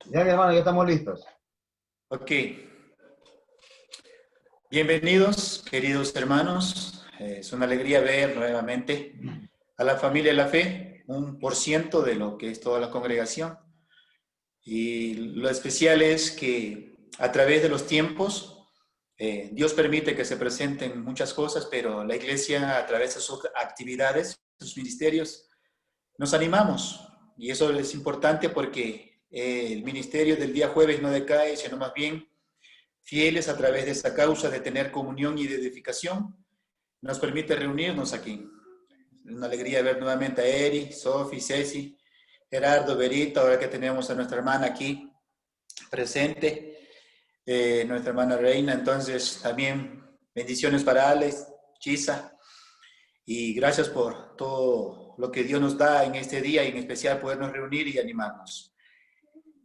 Ya, mi hermano, ya estamos listos. Ok, bienvenidos, queridos hermanos. Es una alegría ver nuevamente a la familia de la fe, 1% de lo que es toda la congregación. Y lo especial es que a través de los tiempos, Dios permite que se presenten muchas cosas, pero la iglesia a través de sus actividades, sus ministerios, nos animamos. Y eso es importante porque el ministerio del día jueves no decae, sino más bien fieles a través de esta causa de tener comunión y de edificación, nos permite reunirnos aquí. Es una alegría ver nuevamente a Eri, Sofi, Ceci, Gerardo, Berito, ahora que tenemos a nuestra hermana aquí presente, nuestra hermana Reina. Entonces, también bendiciones para Alex, Chisa, y gracias por todo lo que Dios nos da en este día y en especial podernos reunir y animarnos.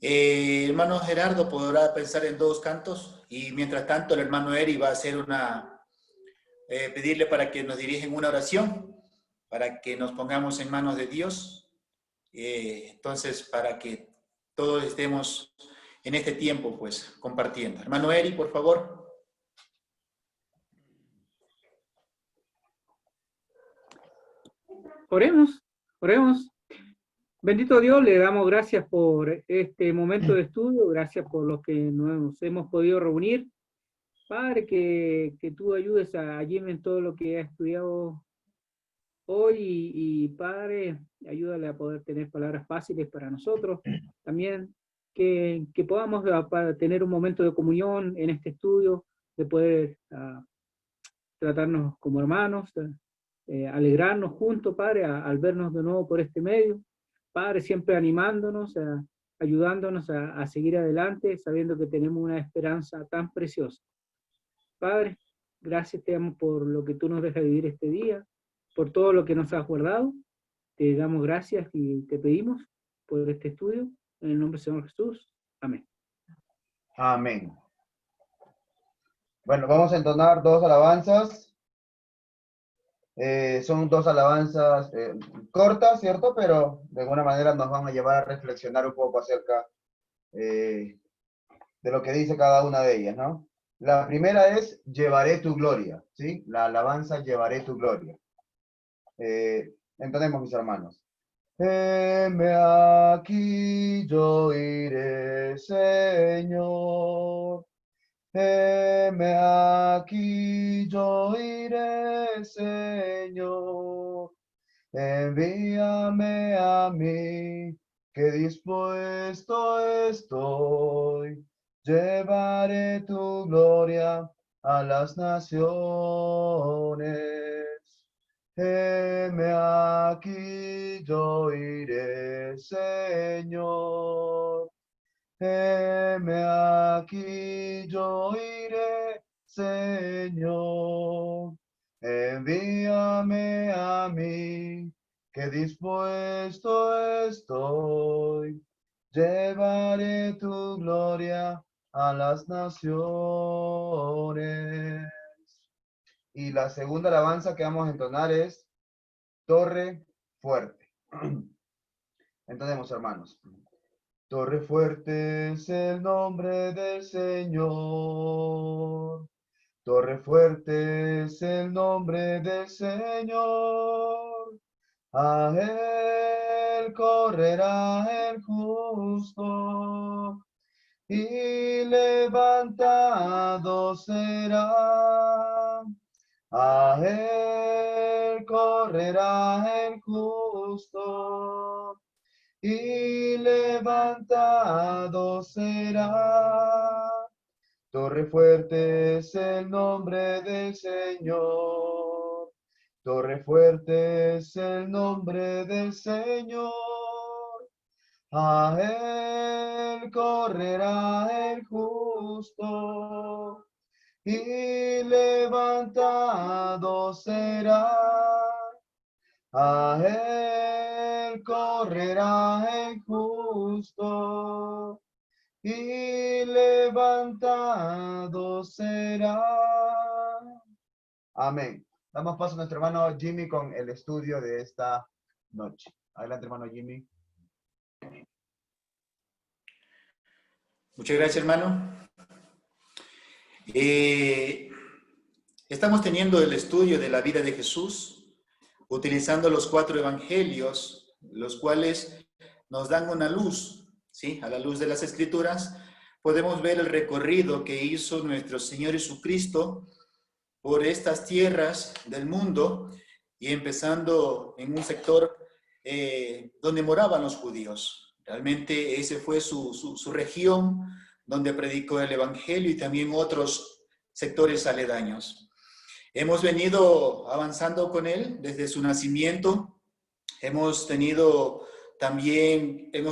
Hermano Gerardo podrá pensar en dos cantos y mientras tanto el hermano Eri va a hacer pedirle para que nos dirigen una oración, para que nos pongamos en manos de Dios. Entonces, para que todos estemos en este tiempo, pues, compartiendo. Hermano Eri, por favor. Oremos, oremos. Bendito Dios, le damos gracias por este momento de estudio, gracias por lo que nos hemos podido reunir. Padre, que tú ayudes a Jimmy en todo lo que ha estudiado hoy y Padre, ayúdale a poder tener palabras fáciles para nosotros. También que podamos para tener un momento de comunión en este estudio, de poder tratarnos como hermanos, alegrarnos juntos, Padre, al vernos de nuevo por este medio. Padre, siempre animándonos, ayudándonos a seguir adelante, sabiendo que tenemos una esperanza tan preciosa. Padre, gracias te damos por lo que tú nos dejas vivir este día, por todo lo que nos has guardado. Te damos gracias y te pedimos por este estudio, en el nombre del Señor Jesús. Amén. Amén. Bueno, vamos a entonar dos alabanzas. Son dos alabanzas cortas, ¿cierto? Pero de alguna manera nos van a llevar a reflexionar un poco acerca de lo que dice cada una de ellas, ¿no? La primera es Llevaré tu gloria, ¿sí? La alabanza Llevaré tu gloria. Entonemos, mis hermanos. Heme aquí, yo iré, Señor. Heme aquí, yo iré, Señor. Envíame a mí, que dispuesto estoy. Llevaré tu gloria a las naciones. Heme aquí, yo iré, Señor. Heme aquí, yo iré, Señor. Envíame a mí, que dispuesto estoy. Llevaré tu gloria a las naciones. Y la segunda alabanza que vamos a entonar es Torre Fuerte. Entonces, hermanos. Torre fuerte es el nombre del Señor. Torre fuerte es el nombre del Señor. A él correrá el justo y levantado será. A él correrá el justo y levantado será. Torre fuerte es el nombre del Señor. Torre fuerte es el nombre del Señor. A él correrá el justo y levantado será. A él correrá el justo y levantado será. Amén. Damos paso a nuestro hermano Jimmy con el estudio de esta noche. Adelante, hermano Jimmy. Muchas gracias, hermano. Estamos teniendo el estudio de la vida de Jesús, utilizando los 4 evangelios, los cuales nos dan una luz, ¿sí? A la luz de las Escrituras, podemos ver el recorrido que hizo nuestro Señor Jesucristo por estas tierras del mundo, y empezando en un sector donde moraban los judíos. Realmente ese fue su región donde predicó el evangelio, y también otros sectores aledaños. Hemos venido avanzando con él desde su nacimiento. Hemos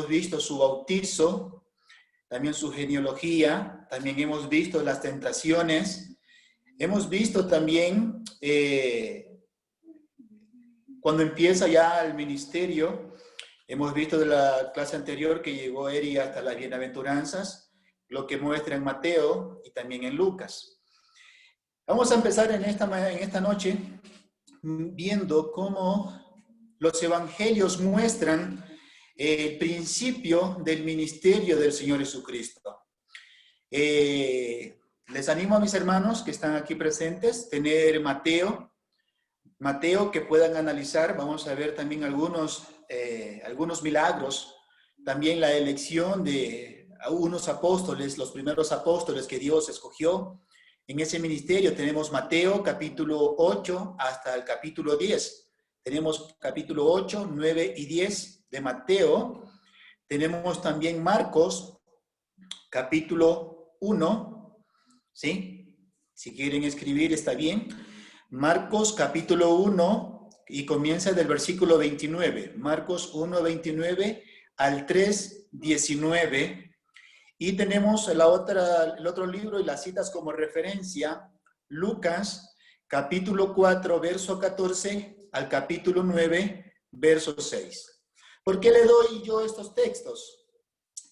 visto su bautizo, también su genealogía, también hemos visto las tentaciones. Hemos visto también cuando empieza ya el ministerio. Hemos visto de la clase anterior que llegó Eri hasta las bienaventuranzas, lo que muestra en Mateo y también en Lucas. Vamos a empezar en esta noche viendo cómo los evangelios muestran el principio del ministerio del Señor Jesucristo. Les animo a mis hermanos que están aquí presentes, tener Mateo que puedan analizar. Vamos a ver también algunos milagros, también la elección de unos apóstoles, los primeros apóstoles que Dios escogió. En ese ministerio tenemos Mateo capítulo 8 hasta el capítulo 10. Tenemos capítulo 8, 9 y 10 de Mateo. Tenemos también Marcos capítulo 1, ¿sí? Si quieren escribir está bien. Marcos capítulo 1 y comienza del versículo 29. Marcos 1, 29 al 3, 19. Y tenemos el otro libro y las citas como referencia, Lucas, capítulo 4, verso 14, al capítulo 9, verso 6. ¿Por qué le doy yo estos textos?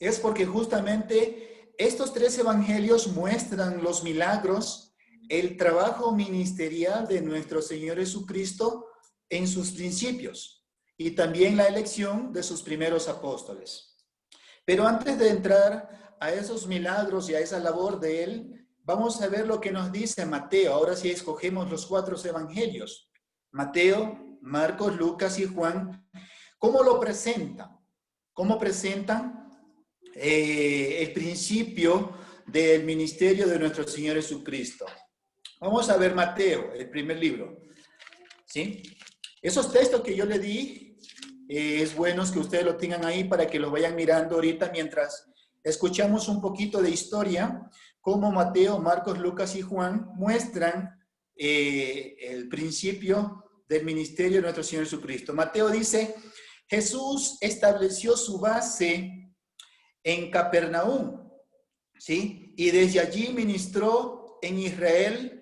Es porque justamente estos 3 evangelios muestran los milagros, el trabajo ministerial de nuestro Señor Jesucristo en sus principios, y también la elección de sus primeros apóstoles. Pero antes de entrar a esos milagros y a esa labor de él, vamos a ver lo que nos dice Mateo. Ahora sí escogemos los 4 evangelios. Mateo, Marcos, Lucas y Juan. ¿Cómo lo presentan? ¿Cómo presentan el principio del ministerio de nuestro Señor Jesucristo? Vamos a ver Mateo, el primer libro. ¿Sí? Esos textos que yo le di, es bueno que ustedes lo tengan ahí para que lo vayan mirando ahorita mientras escuchamos un poquito de historia, cómo Mateo, Marcos, Lucas y Juan muestran el principio del ministerio de nuestro Señor Jesucristo. Mateo dice: Jesús estableció su base en Capernaum, ¿sí? Y desde allí ministró en Israel,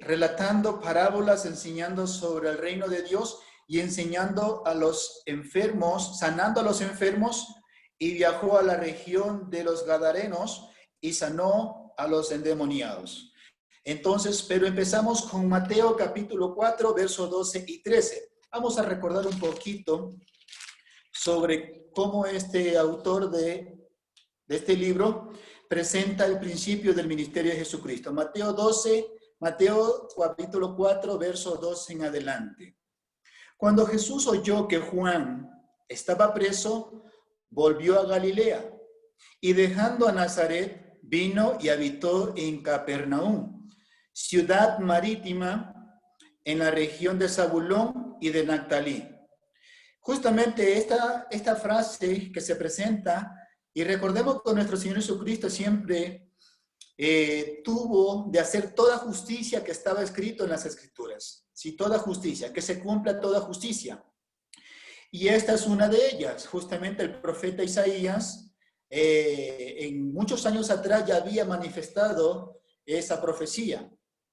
relatando parábolas, enseñando sobre el reino de Dios y enseñando a los enfermos, sanando a los enfermos, y viajó a la región de los Gadarenos y sanó a los endemoniados. Entonces, pero empezamos con Mateo capítulo 4, versos 12 y 13. Vamos a recordar un poquito sobre cómo este autor de este libro presenta el principio del ministerio de Jesucristo. Mateo capítulo 4, verso 12 en adelante. Cuando Jesús oyó que Juan estaba preso, volvió a Galilea, y dejando a Nazaret, vino y habitó en Capernaum, ciudad marítima en la región de Zabulón y de Naftalí. Justamente esta frase que se presenta, y recordemos que nuestro Señor Jesucristo siempre tuvo de hacer toda justicia que estaba escrito en las Escrituras. Sí, toda justicia, que se cumpla toda justicia. Y esta es una de ellas. Justamente el profeta Isaías, en muchos años atrás, ya había manifestado esa profecía,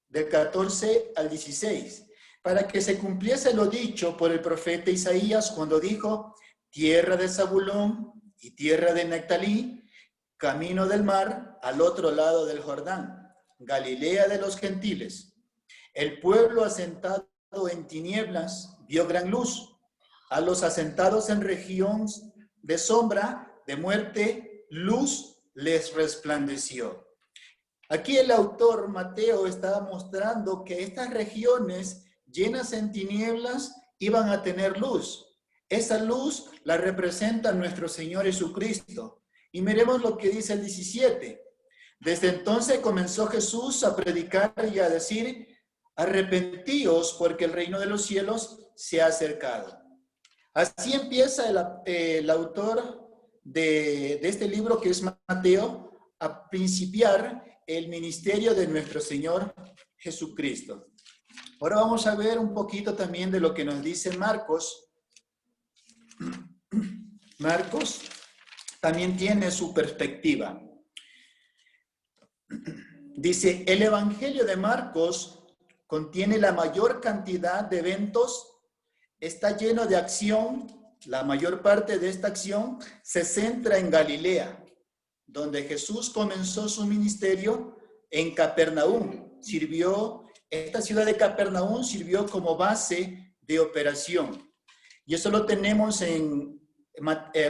del 14 al 16, para que se cumpliese lo dicho por el profeta Isaías cuando dijo: tierra de Zabulón y tierra de Naftalí, camino del mar al otro lado del Jordán, Galilea de los gentiles. El pueblo asentado en tinieblas vio gran luz. A los asentados en región de sombra, de muerte, luz les resplandeció. Aquí el autor Mateo estaba mostrando que estas regiones llenas en tinieblas iban a tener luz. Esa luz la representa nuestro Señor Jesucristo. Y miremos lo que dice el 17. Desde entonces comenzó Jesús a predicar y a decir: arrepentíos porque el reino de los cielos se ha acercado. Así empieza el autor de este libro, que es Mateo, a principiar el ministerio de nuestro Señor Jesucristo. Ahora vamos a ver un poquito también de lo que nos dice Marcos. Marcos también tiene su perspectiva. Dice, el Evangelio de Marcos contiene la mayor cantidad de eventos, está lleno de acción. La mayor parte de esta acción se centra en Galilea, donde Jesús comenzó su ministerio en Capernaum. Esta ciudad de Capernaum sirvió como base de operación. Y eso lo tenemos en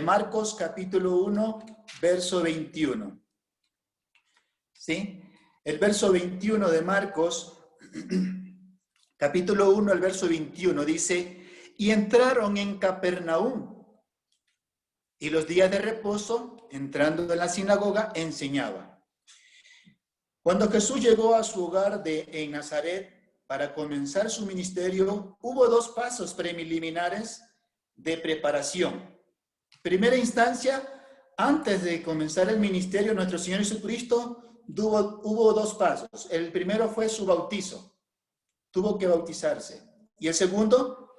Marcos capítulo 1, verso 21. ¿Sí? El verso 21 de Marcos, capítulo 1, el verso 21, dice: y entraron en Capernaum, y los días de reposo, entrando en la sinagoga, enseñaba. Cuando Jesús llegó a su hogar en Nazaret para comenzar su ministerio, hubo dos pasos preliminares de preparación. Primera instancia, antes de comenzar el ministerio, nuestro Señor Jesucristo hubo dos pasos. El primero fue su bautizo. Tuvo que bautizarse. Y el segundo,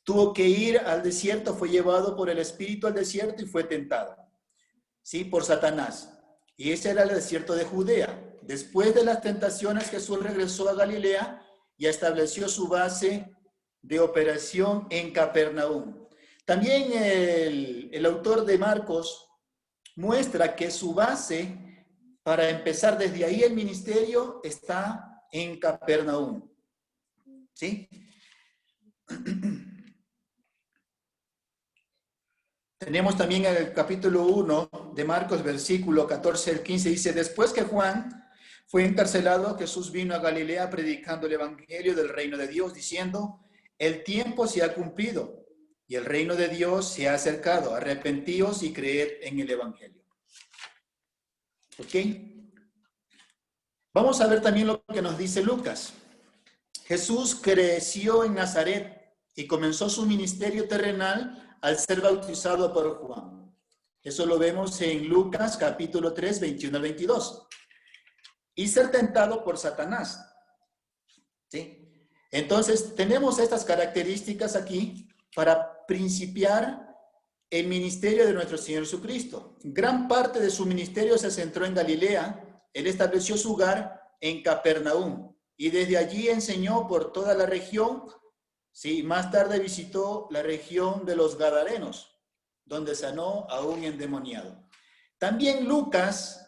tuvo que ir al desierto, fue llevado por el Espíritu al desierto y fue tentado, ¿sí? Por Satanás. Y ese era el desierto de Judea. Después de las tentaciones, Jesús regresó a Galilea y estableció su base de operación en Capernaum. También el autor de Marcos muestra que su base para empezar desde ahí el ministerio está en Capernaum. ¿Sí? Tenemos también el capítulo 1 de Marcos, versículo 14 al 15, dice: después que Juan fue encarcelado, Jesús vino a Galilea predicando el evangelio del reino de Dios, diciendo: el tiempo se ha cumplido y el reino de Dios se ha acercado. Arrepentíos y creed en el evangelio. ¿Ok? Vamos a ver también lo que nos dice Lucas. Jesús creció en Nazaret y comenzó su ministerio terrenal al ser bautizado por Juan. Eso lo vemos en Lucas capítulo 3, 21 al 22. Y ser tentado por Satanás. ¿Sí? Entonces, tenemos estas características aquí para principiar el ministerio de nuestro Señor Jesucristo. Gran parte de su ministerio se centró en Galilea. Él estableció su hogar en Capernaum y desde allí enseñó por toda la región. Sí, más tarde visitó la región de los Gadarenos, donde sanó a un endemoniado. También Lucas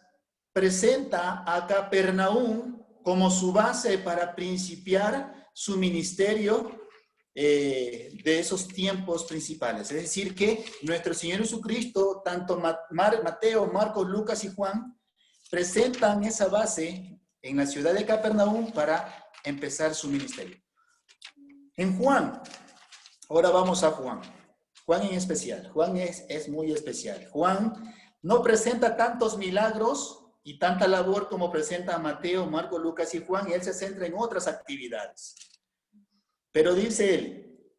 presenta a Capernaum como su base para principiar su ministerio de esos tiempos principales. Es decir, que nuestro Señor Jesucristo, tanto Mateo, Marcos, Lucas y Juan, presentan esa base en la ciudad de Capernaum para empezar su ministerio. En Juan, ahora vamos a Juan. Juan en especial. Juan es muy especial. Juan no presenta tantos milagros y tanta labor como presenta Mateo, Marcos, Lucas y Juan, y él se centra en otras actividades. Pero dice él,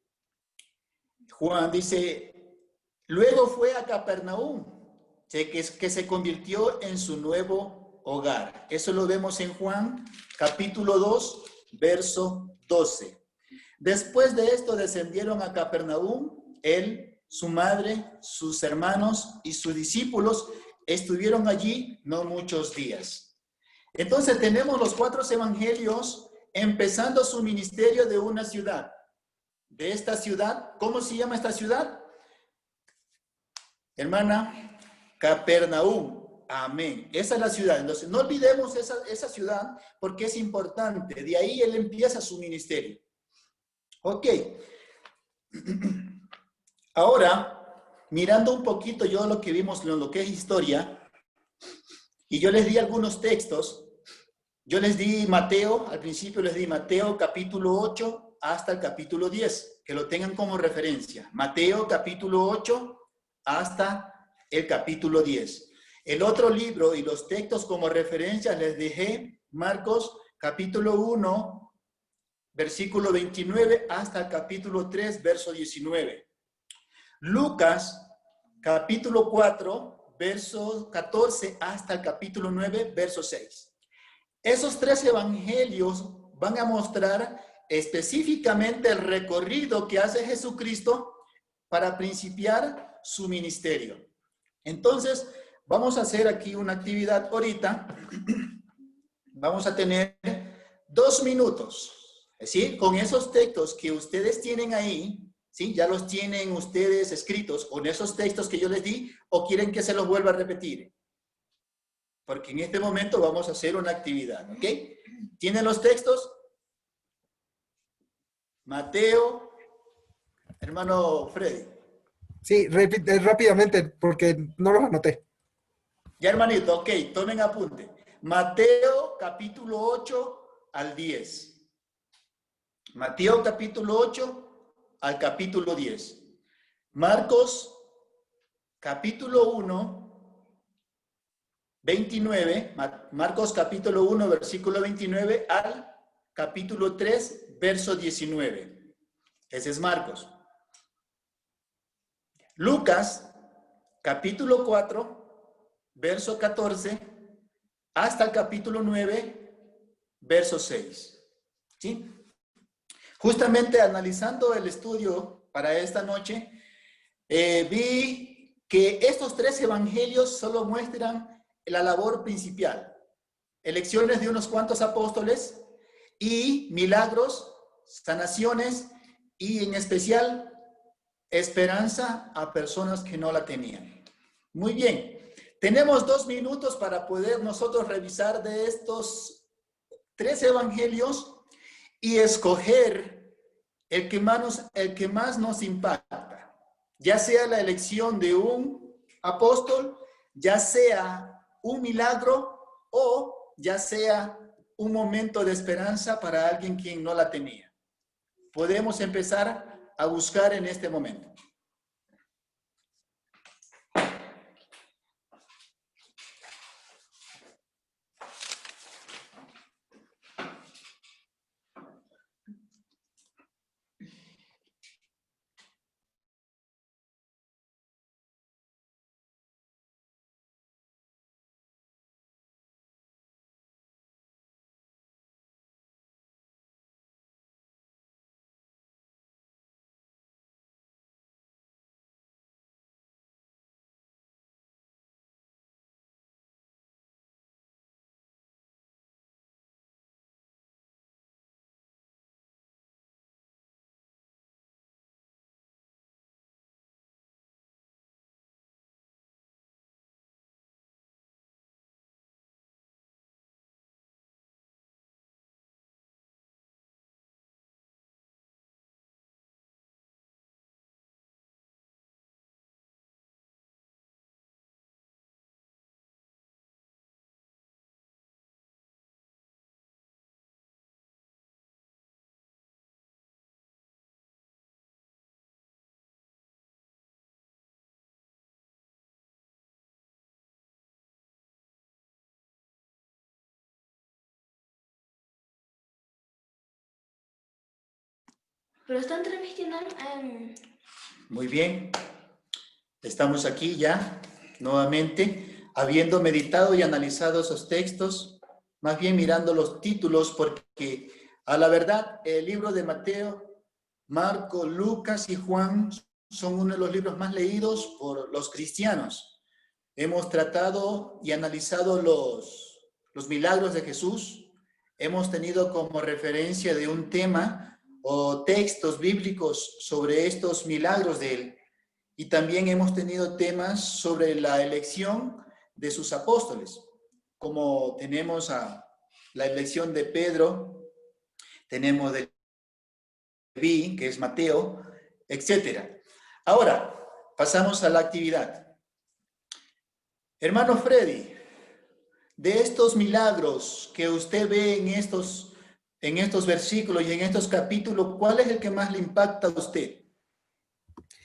Juan dice, luego fue a Capernaum, que se convirtió en su nuevo hogar. Eso lo vemos en Juan, capítulo 2, verso 12. Después de esto descendieron a Capernaum, él, su madre, sus hermanos y sus discípulos estuvieron allí no muchos días. Entonces tenemos los 4 evangelios empezando su ministerio de una ciudad. De esta ciudad, ¿cómo se llama esta ciudad? Hermana, Capernaum. Amén. Esa es la ciudad. Entonces no olvidemos esa ciudad porque es importante. De ahí él empieza su ministerio. Ok. Ahora, mirando un poquito yo lo que vimos en lo que es historia, Y yo les di algunos textos. Yo les di Mateo, al principio les di Mateo capítulo 8 hasta el capítulo 10, que lo tengan como referencia. Mateo capítulo 8 hasta el capítulo 10. El otro libro y los textos como referencia les dejé Marcos capítulo 1, versículo 29 hasta el capítulo 3, verso 19. Lucas capítulo 4, verso 14 hasta el capítulo 9, verso 6. Esos 3 evangelios van a mostrar específicamente el recorrido que hace Jesucristo para principiar su ministerio. Entonces, vamos a hacer aquí una actividad ahorita. Vamos a tener 2 minutos, ¿sí? Con esos textos que ustedes tienen ahí, ¿sí? Ya los tienen ustedes escritos con esos textos que yo les di, o quieren que se los vuelva a repetir. Porque en este momento vamos a hacer una actividad, ¿ok? ¿Tienen los textos? Mateo, hermano Freddy. Sí, repite rápidamente porque no los anoté. Ya, hermanito, ok, tomen apunte. Mateo capítulo 8 al 10. Mateo capítulo 8 al capítulo 10. Marcos capítulo 1, 29, Marcos capítulo 1, versículo 29 al capítulo 3, verso 19. Ese es Marcos. Lucas capítulo 4, verso 14 hasta el capítulo 9, verso 6. ¿Sí? Justamente analizando el estudio para esta noche, vi que estos 3 evangelios solo muestran la labor principal, elecciones de unos cuantos apóstoles y milagros, sanaciones y en especial esperanza a personas que no la tenían. Muy bien, tenemos 2 minutos para poder nosotros revisar de estos 3 evangelios y escoger el que más nos impacta, ya sea la elección de un apóstol, ya sea un milagro o ya sea un momento de esperanza para alguien quien no la tenía. Podemos empezar a buscar en este momento. Pero están transmitiendo. Muy bien, estamos aquí ya nuevamente, habiendo meditado y analizado esos textos, más bien mirando los títulos, porque a la verdad el libro de Mateo, Marco, Lucas y Juan son uno de los libros más leídos por los cristianos. Hemos tratado y analizado los milagros de Jesús, hemos tenido como referencia de un tema o textos bíblicos sobre estos milagros de él. Y también hemos tenido temas sobre la elección de sus apóstoles, como tenemos a la elección de Pedro, tenemos de Leví, que es Mateo, etc. Ahora, pasamos a la actividad. Hermano Freddy, de estos milagros que usted ve en estos versículos y en estos capítulos, ¿cuál es el que más le impacta a usted?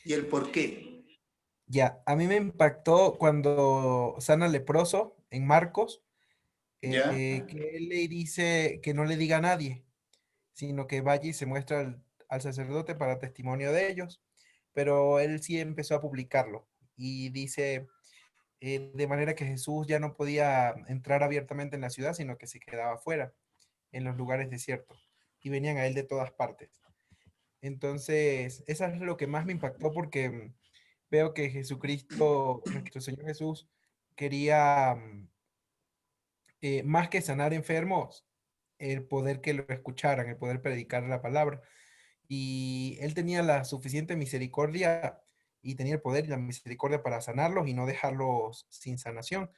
¿Y el por qué? Ya, a mí me impactó cuando sana al leproso en Marcos, ¿Ya? que él le dice que no le diga a nadie, sino que vaya y se muestra al sacerdote para testimonio de ellos, pero él sí empezó a publicarlo y dice, de manera que Jesús ya no podía entrar abiertamente en la ciudad, sino que se quedaba afuera, en los lugares desiertos, y venían a él de todas partes. Entonces, eso es lo que más me impactó porque veo que Jesucristo, nuestro Señor Jesús, quería, más que sanar enfermos, el poder que lo escucharan, el poder predicar la palabra. Y él tenía la suficiente misericordia y tenía el poder y la misericordia para sanarlos y no dejarlos sin sanación.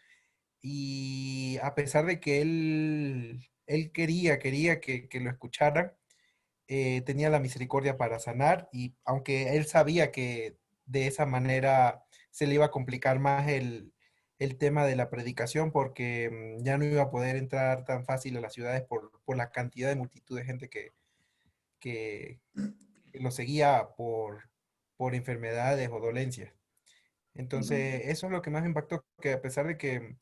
Y a pesar de que él quería que lo escucharan, tenía la misericordia para sanar y aunque él sabía que de esa manera se le iba a complicar más el tema de la predicación porque ya no iba a poder entrar tan fácil a las ciudades por la cantidad de multitud de gente que, que lo seguía por enfermedades o dolencias. Entonces, eso es lo que más me impactó, que a pesar de que,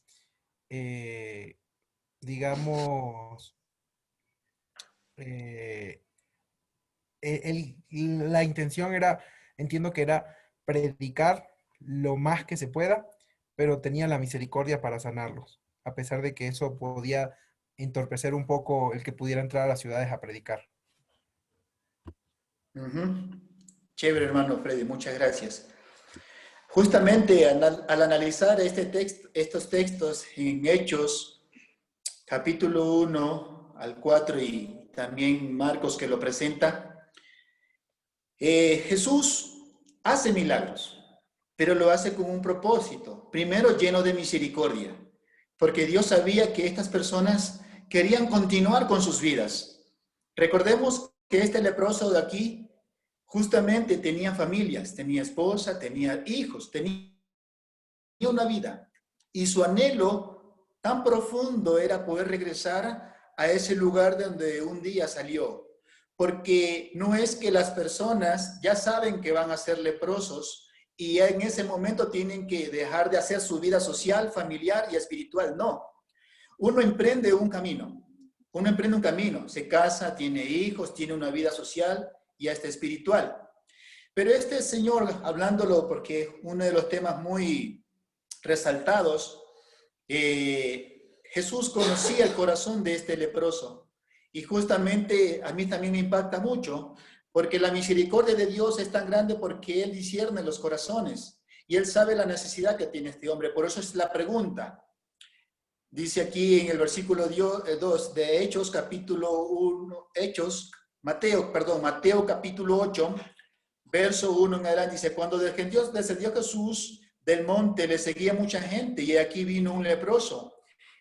eh, digamos, eh, la intención era, entiendo que era predicar lo más que se pueda, pero tenía la misericordia para sanarlos, a pesar de que eso podía entorpecer un poco el que pudiera entrar a las ciudades a predicar. Chévere, hermano Freddy, muchas gracias. Justamente al analizar estos textos en Hechos, capítulo 1 al 4 y también Marcos que lo presenta, Jesús hace milagros, pero lo hace con un propósito. Primero, lleno de misericordia, porque Dios sabía que estas personas querían continuar con sus vidas. Recordemos que este leproso de aquí justamente tenía familias, tenía esposa, tenía hijos, tenía una vida. Y su anhelo tan profundo era poder regresar a ese lugar de donde un día salió. Porque no es que las personas ya saben que van a ser leprosos y en ese momento tienen que dejar de hacer su vida social, familiar y espiritual. No. Uno emprende un camino. Se casa, tiene hijos, tiene una vida social y hasta espiritual. Pero este señor, hablándolo porque uno de los temas muy resaltados, Jesús conocía el corazón de este leproso y justamente a mí también me impacta mucho porque la misericordia de Dios es tan grande porque Él discierne los corazones y Él sabe la necesidad que tiene este hombre. Por eso es la pregunta. Dice aquí en el versículo 2 de Hechos, capítulo 1, Mateo capítulo 8, verso 1 en adelante, dice, cuando descendió Jesús del monte, le seguía mucha gente, y aquí vino un leproso,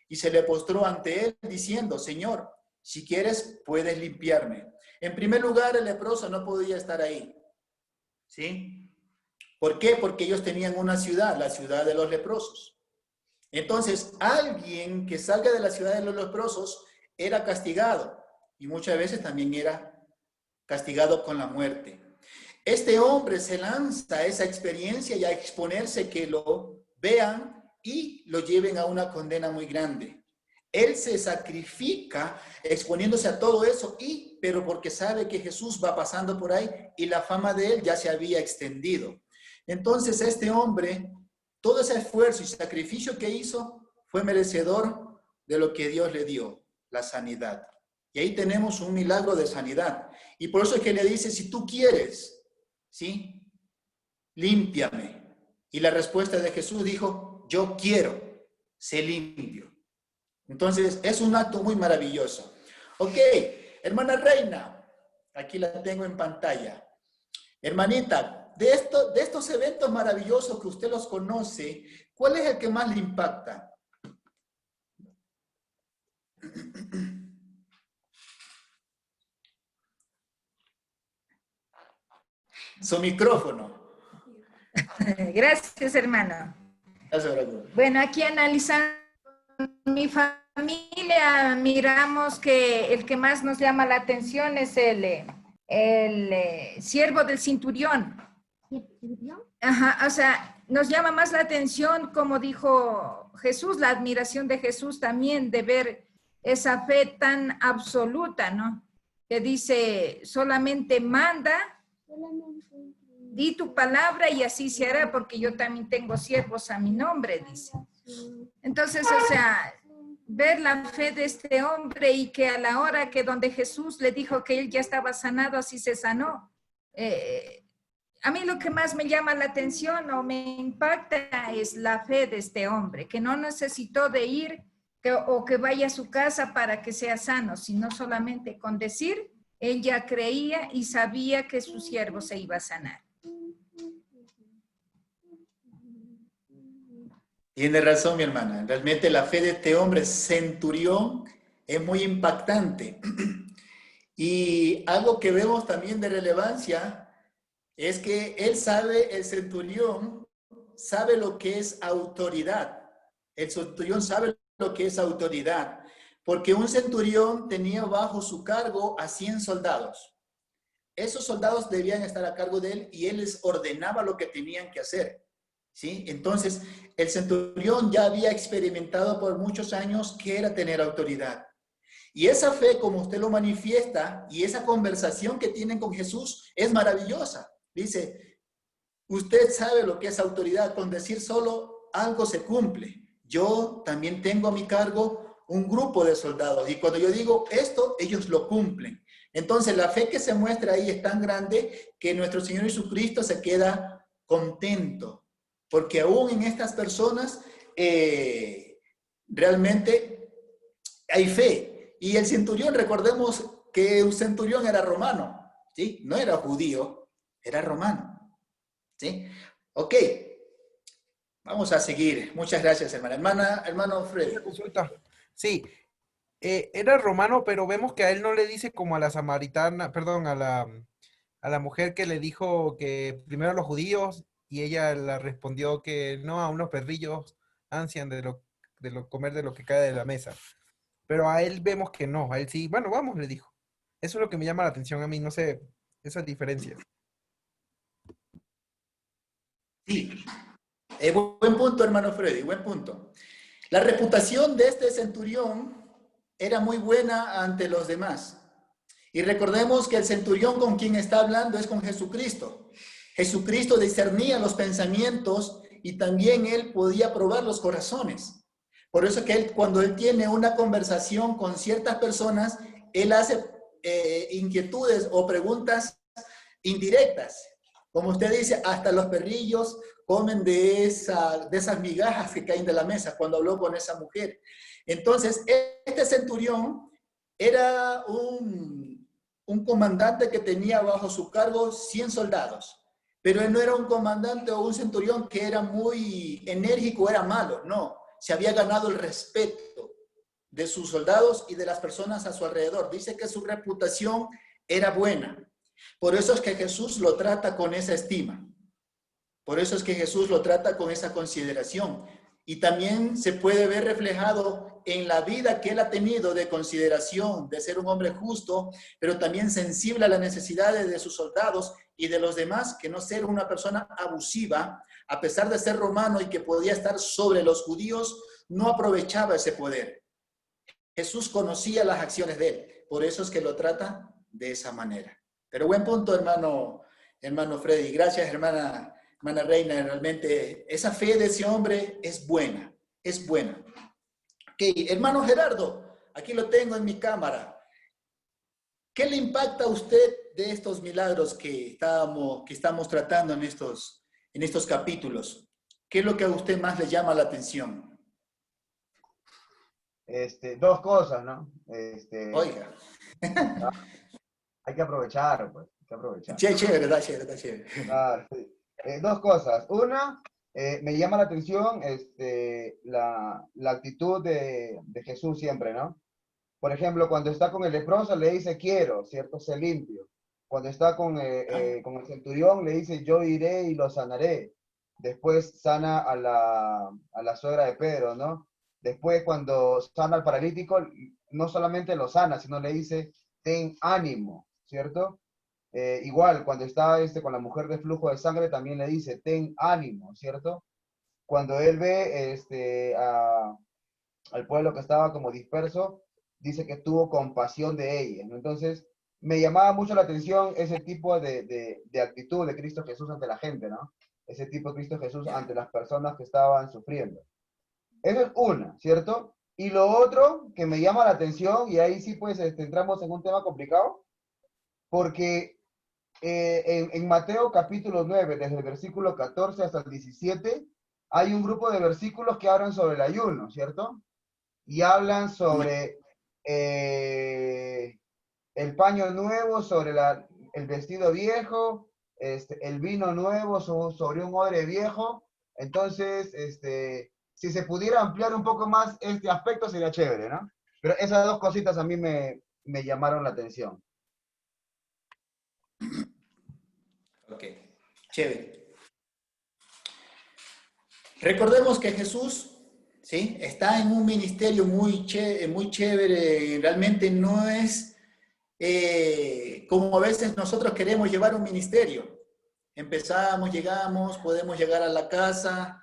y se le postró ante él, diciendo, Señor, si quieres, puedes limpiarme. En primer lugar, el leproso no podía estar ahí, ¿sí? ¿Por qué? Porque ellos tenían una ciudad, la ciudad de los leprosos. Entonces, alguien que salga de la ciudad de los leprosos era castigado, y muchas veces también era castigado con la muerte. Este hombre se lanza a esa experiencia y a exponerse que lo vean y lo lleven a una condena muy grande. Él se sacrifica exponiéndose a todo eso, pero porque sabe que Jesús va pasando por ahí y la fama de él ya se había extendido. Entonces este hombre, todo ese esfuerzo y sacrificio que hizo, fue merecedor de lo que Dios le dio, la sanidad. Y ahí tenemos un milagro de sanidad. Y por eso es que le dice, si tú quieres, ¿sí? Límpiame. Y la respuesta de Jesús dijo, yo quiero, sé limpio. Entonces, es un acto muy maravilloso. Ok, hermana Reina, aquí la tengo en pantalla. Hermanita, de estos eventos maravillosos que usted los conoce, ¿cuál es el que más le impacta? Su micrófono. Gracias, hermano. Gracias. Bueno, aquí analizando mi familia miramos que el que más nos llama la atención es el siervo del centurión. Ajá, o sea, nos llama más la atención, como dijo Jesús, la admiración de Jesús también, de ver esa fe tan absoluta, ¿no? Que dice, solamente manda, di tu palabra y así se hará, porque yo también tengo siervos a mi nombre, dice. Entonces, o sea, ver la fe de este hombre y que a la hora que donde Jesús le dijo que él ya estaba sanado, así se sanó. A mí lo que más me llama la atención o me impacta es la fe de este hombre, que no necesitó de ir o que vaya a su casa para que sea sano, sino solamente con decir, él ya creía y sabía que su siervo se iba a sanar. Tiene razón, mi hermana. Realmente la fe de este hombre centurión es muy impactante. Y algo que vemos también de relevancia es que él sabe, el centurión sabe lo que es autoridad. El centurión sabe lo que es autoridad, porque un centurión tenía bajo su cargo a 100 soldados. Esos soldados debían estar a cargo de él y él les ordenaba lo que tenían que hacer. ¿Sí? Entonces, el centurión ya había experimentado por muchos años qué era tener autoridad. Y esa fe, como usted lo manifiesta, y esa conversación que tienen con Jesús es maravillosa. Dice, usted sabe lo que es autoridad, con decir solo algo se cumple. Yo también tengo a mi cargo un grupo de soldados, y cuando yo digo esto, ellos lo cumplen. Entonces, la fe que se muestra ahí es tan grande que nuestro Señor Jesucristo se queda contento. Porque aún en estas personas realmente hay fe. Y el centurión, recordemos que un centurión era romano, ¿sí? No era judío, era romano, ¿sí? Ok, vamos a seguir. Muchas gracias, hermano Freddy. Una consulta. Sí, era romano, pero vemos que a él no le dice como a la samaritana, perdón, a la mujer que le dijo que primero a los judíos y ella le respondió que no, a unos perrillos ansian de lo comer de lo que cae de la mesa. Pero a él vemos que no, a él sí, bueno, vamos, le dijo. Eso es lo que me llama la atención a mí, no sé, esas diferencias. Sí, buen punto, hermano Freddy, buen punto. La reputación de este centurión era muy buena ante los demás. Y recordemos que el centurión con quien está hablando es con Jesucristo. Jesucristo discernía los pensamientos y también él podía probar los corazones. Por eso que él, cuando él tiene una conversación con ciertas personas, él hace inquietudes o preguntas indirectas. Como usted dice, hasta los perrillos comen de esas migajas que caen de la mesa cuando habló con esa mujer. Entonces, este centurión era un comandante que tenía bajo su cargo 100 soldados, pero él no era un comandante o un centurión que era muy enérgico, era malo, no, se había ganado el respeto de sus soldados y de las personas a su alrededor. Dice que su reputación era buena. Por eso es que Jesús lo trata con esa estima. Por eso es que Jesús lo trata con esa consideración. Y también se puede ver reflejado en la vida que él ha tenido de consideración, de ser un hombre justo, pero también sensible a las necesidades de sus soldados y de los demás, que no ser una persona abusiva, a pesar de ser romano y que podía estar sobre los judíos, no aprovechaba ese poder. Jesús conocía las acciones de él, por eso es que lo trata de esa manera. Pero buen punto, hermano Freddy. Gracias, hermana Reina. Realmente esa fe de ese hombre es buena, es buena. Ok, hermano Gerardo, aquí lo tengo en mi cámara. ¿Qué le impacta a usted de estos milagros que estamos tratando en estos capítulos? ¿Qué es lo que a usted más le llama la atención? Dos cosas, ¿no? Oiga. Hay que aprovechar, pues, hay que aprovechar. Chévere, está chévere. Ah, sí. Dos cosas. Una, me llama la atención la actitud de Jesús siempre, ¿no? Por ejemplo, cuando está con el leproso le dice quiero, ¿cierto? Sé limpio. Cuando está con el centurión le dice yo iré y lo sanaré. Después sana a la suegra de Pedro, ¿no? Después, cuando sana al paralítico, no solamente lo sana, sino le dice, ten ánimo, ¿cierto? Igual, cuando está con la mujer de flujo de sangre, también le dice, ten ánimo, ¿cierto? Cuando él ve al pueblo que estaba como disperso, dice que tuvo compasión de ella, ¿no? Entonces, me llamaba mucho la atención ese tipo de actitud de Cristo Jesús ante la gente, ¿no? Ese tipo de Cristo Jesús ante las personas que estaban sufriendo. Eso es una, ¿cierto? Y lo otro que me llama la atención, y ahí sí pues entramos en un tema complicado, porque en Mateo capítulo 9, desde el versículo 14 hasta el 17, hay un grupo de versículos que hablan sobre el ayuno, ¿cierto? Y hablan sobre el paño nuevo, sobre el vestido viejo, el vino nuevo sobre un odre viejo. Entonces, si se pudiera ampliar un poco más este aspecto sería chévere, ¿no? Pero esas dos cositas a mí me llamaron la atención. Ok, chévere. Recordemos que Jesús, ¿sí?, está en un ministerio muy chévere, realmente no es como a veces nosotros queremos llevar un ministerio. Empezamos, llegamos, podemos llegar a la casa,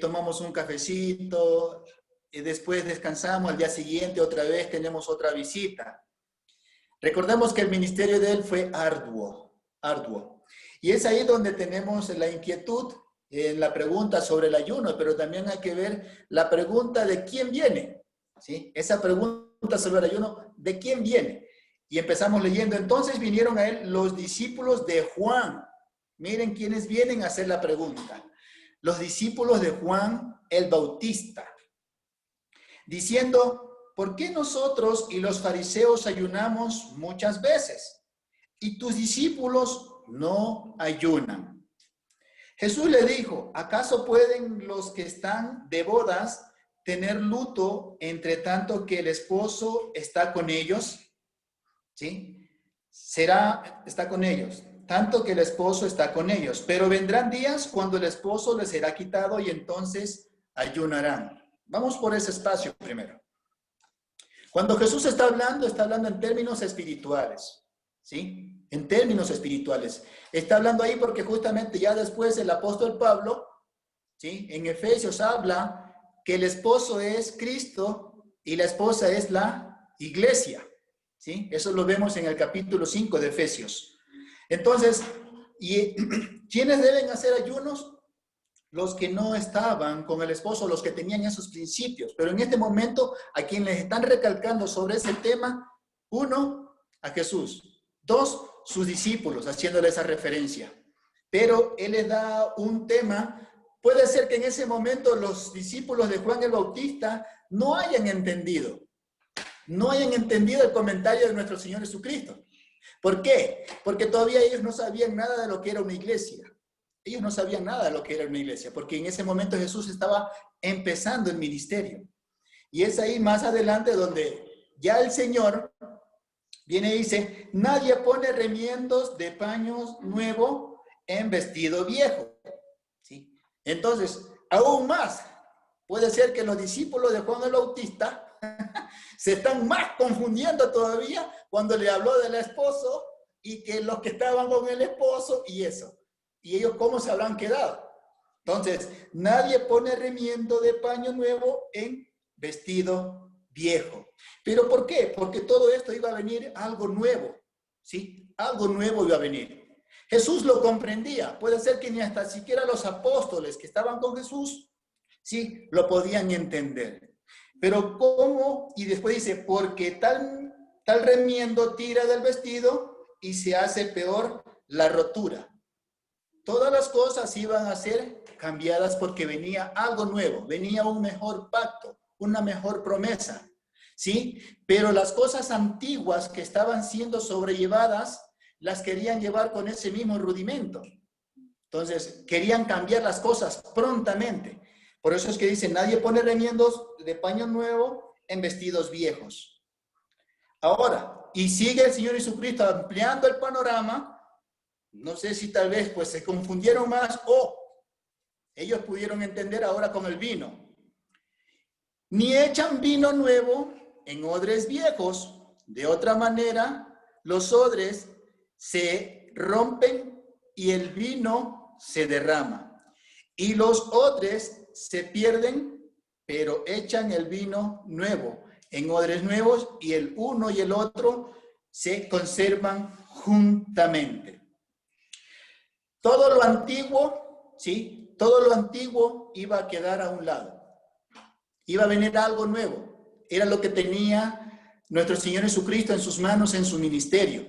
tomamos un cafecito, después descansamos, al día siguiente otra vez tenemos otra visita. Recordemos que el ministerio de él fue arduo. Y es ahí donde tenemos la inquietud en la pregunta sobre el ayuno, pero también hay que ver la pregunta de quién viene, ¿sí? Esa pregunta sobre el ayuno, ¿de quién viene? Y empezamos leyendo, entonces vinieron a él los discípulos de Juan. Miren quiénes vienen a hacer la pregunta. Los discípulos de Juan el Bautista, diciendo, ¿por qué nosotros y los fariseos ayunamos muchas veces y tus discípulos no ayunan? Jesús le dijo, ¿acaso pueden los que están de bodas tener luto entre tanto que el esposo está con ellos? ¿Sí? Está con ellos, tanto que el esposo está con ellos, pero vendrán días cuando el esposo les será quitado y entonces ayunarán. Vamos por ese espacio primero. Cuando Jesús está hablando en términos espirituales, ¿sí? En términos espirituales. Está hablando ahí porque justamente ya después el apóstol Pablo, ¿sí?, en Efesios habla que el esposo es Cristo y la esposa es la iglesia, ¿sí? Eso lo vemos en el capítulo 5 de Efesios. Entonces, ¿quiénes deben hacer ayunos? Los que no estaban con el esposo, los que tenían esos principios. Pero en este momento, a quien les están recalcando sobre ese tema, uno, a Jesús. Dos, sus discípulos, haciéndole esa referencia. Pero él les da un tema. Puede ser que en ese momento los discípulos de Juan el Bautista no hayan entendido el comentario de nuestro Señor Jesucristo. ¿Por qué? Porque todavía ellos no sabían nada de lo que era una iglesia. Ellos no sabían nada de lo que era una iglesia, porque en ese momento Jesús estaba empezando el ministerio. Y es ahí más adelante donde ya el Señor viene y dice, nadie pone remiendos de paños nuevo en vestido viejo. ¿Sí? Entonces, aún más, puede ser que los discípulos de Juan el Bautista se están más confundiendo todavía cuando le habló del esposo y que los que estaban con el esposo y eso. ¿Y ellos cómo se habrán quedado? Entonces, nadie pone remiendo de paño nuevo en vestido viejo. ¿Pero por qué? Porque todo esto iba a venir algo nuevo, ¿sí? Algo nuevo iba a venir. Jesús lo comprendía. Puede ser que ni hasta siquiera los apóstoles que estaban con Jesús, ¿sí?, lo podían entender. Pero ¿cómo? Y después dice, porque tal remiendo tira del vestido y se hace peor la rotura. Todas las cosas iban a ser cambiadas porque venía algo nuevo, venía un mejor pacto, una mejor promesa, ¿sí? Pero las cosas antiguas que estaban siendo sobrellevadas, las querían llevar con ese mismo rudimento. Entonces, querían cambiar las cosas prontamente. Por eso es que dice, nadie pone remiendos de paño nuevo en vestidos viejos. Ahora, y sigue el Señor Jesucristo ampliando el panorama. No sé si tal vez pues se confundieron más o ellos pudieron entender ahora con el vino. ni echan vino nuevo en odres viejos. De otra manera, los odres se rompen y el vino se derrama. Y los odres se pierden, pero echan el vino nuevo en odres nuevos y el uno y el otro se conservan juntamente. Todo lo antiguo, ¿sí? Todo lo antiguo iba a quedar a un lado. Iba a venir algo nuevo. Era lo que tenía nuestro Señor Jesucristo en sus manos, en su ministerio.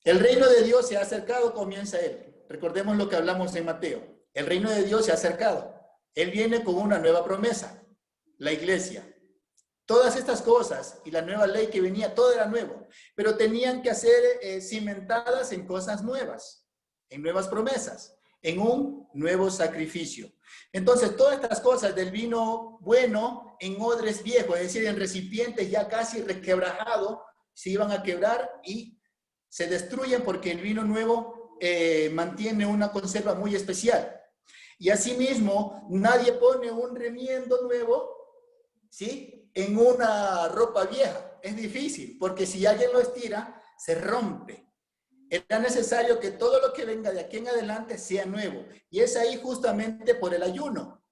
El reino de Dios se ha acercado, comienza Él. Recordemos lo que hablamos en Mateo. El reino de Dios se ha acercado. Él viene con una nueva promesa, la iglesia. Todas estas cosas y la nueva ley que venía, todo era nuevo, pero tenían que ser cimentadas en cosas nuevas, en nuevas promesas, en un nuevo sacrificio. Entonces, todas estas cosas del vino bueno en odres viejos, es decir, en recipientes ya casi requebrajados, se iban a quebrar y se destruyen porque el vino nuevo mantiene una conserva muy especial. Y asimismo, nadie pone un remiendo nuevo, ¿sí?, en una ropa vieja. Es difícil, porque si alguien lo estira, se rompe. Era necesario que todo lo que venga de aquí en adelante sea nuevo. Y es ahí justamente por el ayuno.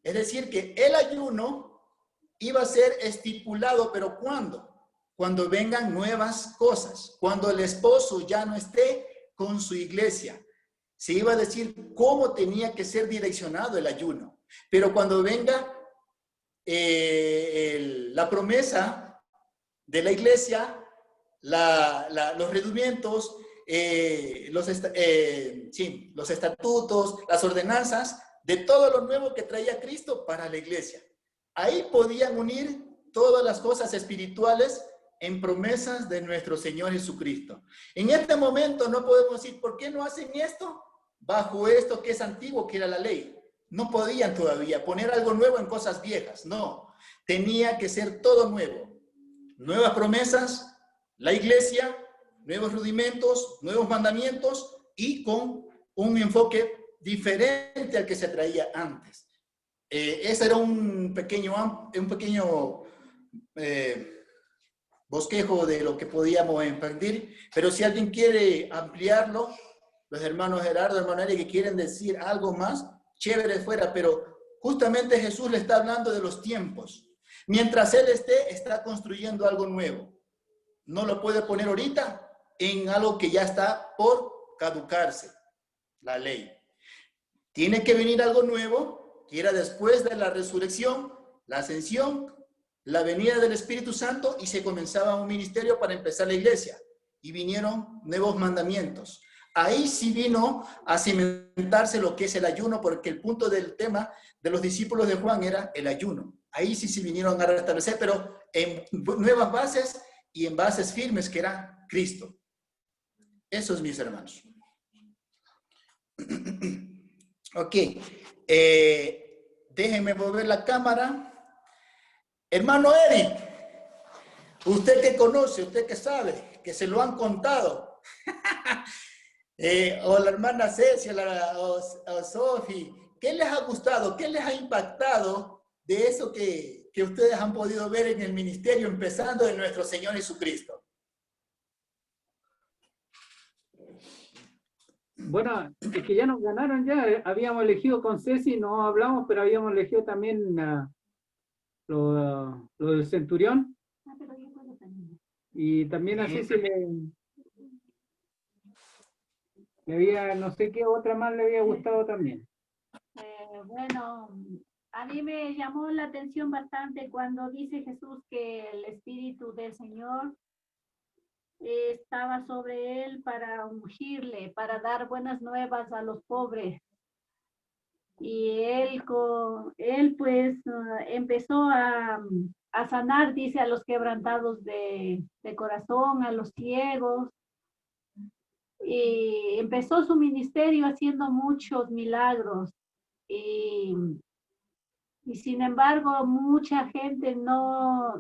Es decir, que el ayuno iba a ser estipulado, pero ¿cuándo? Cuando vengan nuevas cosas, cuando el esposo ya no esté con su iglesia. Se iba a decir cómo tenía que ser direccionado el ayuno. Pero cuando venga la promesa de la iglesia, los rendimientos, los estatutos, las ordenanzas, de todo lo nuevo que traía Cristo para la iglesia. Ahí podían unir todas las cosas espirituales en promesas de nuestro Señor Jesucristo. En este momento no podemos decir, ¿por qué no hacen esto? Bajo esto que es antiguo, que era la ley. No podían todavía poner algo nuevo en cosas viejas, no. Tenía que ser todo nuevo. Nuevas promesas, la iglesia, nuevos rudimentos, nuevos mandamientos y con un enfoque diferente al que se traía antes. Ese era un pequeño bosquejo de lo que podíamos expandir, pero si alguien quiere ampliarlo, los hermanos Gerardo, hermano Eric, que quieren decir algo más, chévere fuera, pero justamente Jesús le está hablando de los tiempos. Mientras Él está construyendo algo nuevo. No lo puede poner ahorita en algo que ya está por caducarse, la ley. Tiene que venir algo nuevo, que era después de la resurrección, la ascensión, la venida del Espíritu Santo, y se comenzaba un ministerio para empezar la iglesia. Y vinieron nuevos mandamientos. Ahí sí vino a cimentarse lo que es el ayuno, porque el punto del tema de los discípulos de Juan era el ayuno. Ahí sí vinieron a restablecer, pero en nuevas bases y en bases firmes, que era Cristo. Eso es, mis hermanos. Ok. Déjenme mover la cámara. Hermano Eric, usted que conoce, usted que sabe, que se lo han contado. O la hermana Cecia, o Sofi, ¿qué les ha gustado? ¿Qué les ha impactado de eso que ustedes han podido ver en el ministerio, empezando de nuestro Señor Jesucristo? Bueno, es que ya nos ganaron, ya habíamos elegido con Ceci, no hablamos, pero habíamos elegido también lo del centurión. Y también a Ceci le había, no sé qué otra más le había gustado también. Bueno, a mí me llamó la atención bastante cuando dice Jesús que el Espíritu del Señor estaba sobre él para ungirle, para dar buenas nuevas a los pobres. Y él pues empezó a sanar, dice, a los quebrantados de corazón, a los ciegos. Y empezó su ministerio haciendo muchos milagros. Y sin embargo, mucha gente no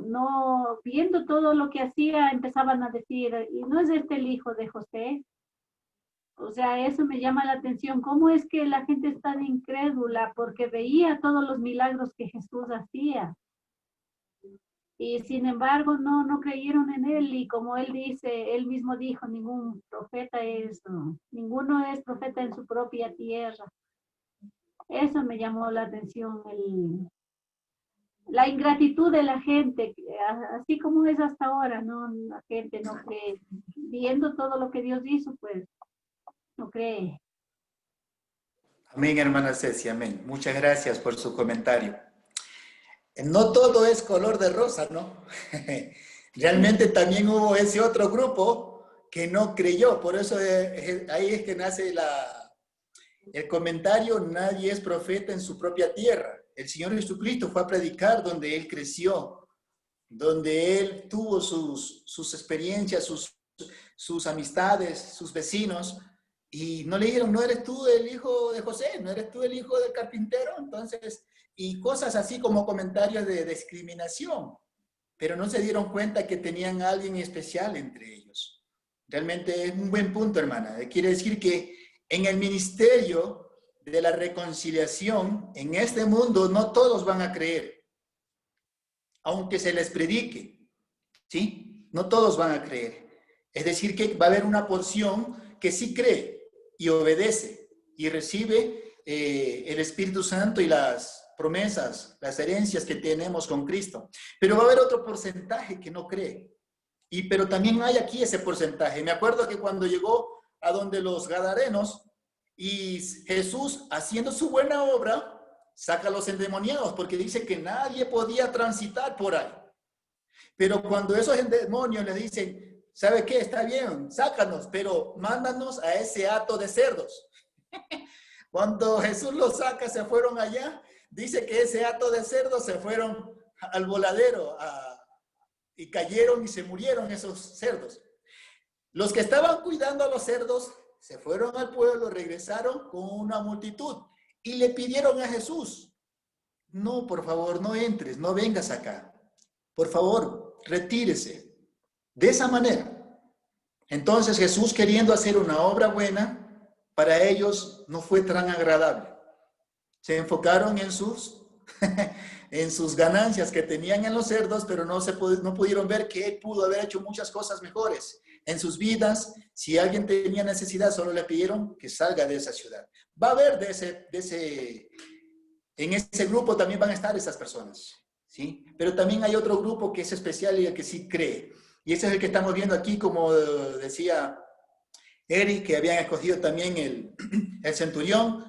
viendo todo lo que hacía, empezaban a decir, ¿y no es este el hijo de José? O sea, eso me llama la atención. ¿Cómo es que la gente es tan incrédula? Porque veía todos los milagros que Jesús hacía. Y sin embargo, no creyeron en él. Y como él dice, él mismo dijo, ninguno es profeta en su propia tierra. Eso me llamó la atención, la ingratitud de la gente, así como es hasta ahora, ¿no? La gente no cree. Viendo todo lo que Dios hizo, pues, no cree. Amén, hermana Ceci, amén. Muchas gracias por su comentario. No todo es color de rosa, ¿no? Realmente también hubo ese otro grupo que no creyó. Por eso ahí es que nace el comentario, nadie es profeta en su propia tierra. El Señor Jesucristo fue a predicar donde Él creció, donde Él tuvo sus experiencias, sus amistades, sus vecinos, y no le dijeron, no eres tú el hijo de José, no eres tú el hijo del carpintero, entonces, y cosas así como comentarios de discriminación, pero no se dieron cuenta que tenían a alguien especial entre ellos. Realmente es un buen punto, hermana. Quiere decir que en el ministerio de la reconciliación, en este mundo, no todos van a creer, aunque se les predique, ¿sí? No todos van a creer. Es decir, que va a haber una porción que sí cree y obedece y recibe el Espíritu Santo y las promesas, las herencias que tenemos con Cristo. Pero va a haber otro porcentaje que no cree. Pero también hay aquí ese porcentaje. Me acuerdo que cuando llegó a donde los gadarenos y Jesús, haciendo su buena obra, saca a los endemoniados, porque dice que nadie podía transitar por ahí. Pero cuando esos demonios le dicen, ¿sabe qué? Está bien, sácanos, pero mándanos a ese hato de cerdos. Cuando Jesús los saca, se fueron allá. Dice que ese hato de cerdos se fueron al voladero y cayeron y se murieron esos cerdos. Los que estaban cuidando a los cerdos se fueron al pueblo, regresaron con una multitud y le pidieron a Jesús, no, por favor, no entres, no vengas acá. Por favor, retírese. De esa manera. Entonces Jesús, queriendo hacer una obra buena, para ellos no fue tan agradable. Se enfocaron en sus ganancias que tenían en los cerdos, pero no pudieron ver que Él pudo haber hecho muchas cosas mejores en sus vidas. Si alguien tenía necesidad, solo le pidieron que salga de esa ciudad. Va a haber en ese grupo también van a estar esas personas, ¿sí? Pero también hay otro grupo que es especial y el que sí cree. Y ese es el que estamos viendo aquí, como decía Eric, que habían escogido también el centurión.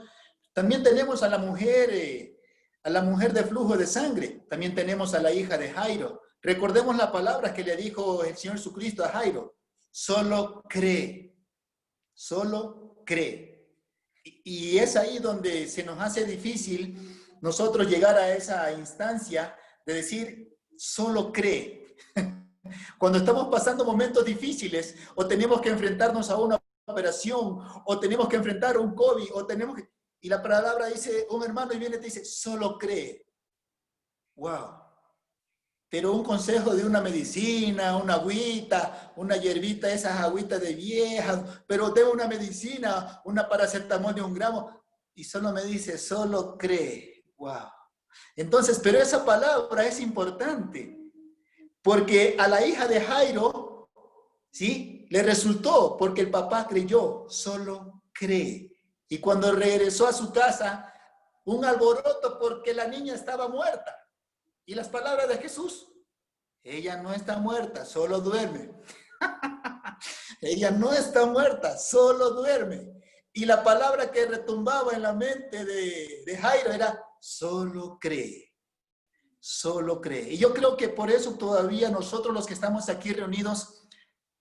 También tenemos a la mujer de flujo de sangre. También tenemos a la hija de Jairo. Recordemos las palabras que le dijo el Señor Jesucristo a Jairo. Solo cree. Solo cree. Y es ahí donde se nos hace difícil nosotros llegar a esa instancia de decir, solo cree. Cuando estamos pasando momentos difíciles o tenemos que enfrentarnos a una operación o tenemos que enfrentar un COVID y la palabra dice, un hermano y viene y te dice, solo cree. Wow. Pero un consejo de una medicina, una agüita, una hierbita, esas agüitas de viejas, pero de una medicina, una paracetamol de 1 gramo, y solo me dice, solo cree. Wow. Entonces, pero esa palabra es importante. Porque a la hija de Jairo, ¿sí? Le resultó porque el papá creyó, solo cree. Y cuando regresó a su casa, un alboroto porque la niña estaba muerta. Y las palabras de Jesús, ella no está muerta, solo duerme. Ella no está muerta, solo duerme. Y la palabra que retumbaba en la mente de Jairo era, solo cree. Solo cree. Y yo creo que por eso todavía nosotros los que estamos aquí reunidos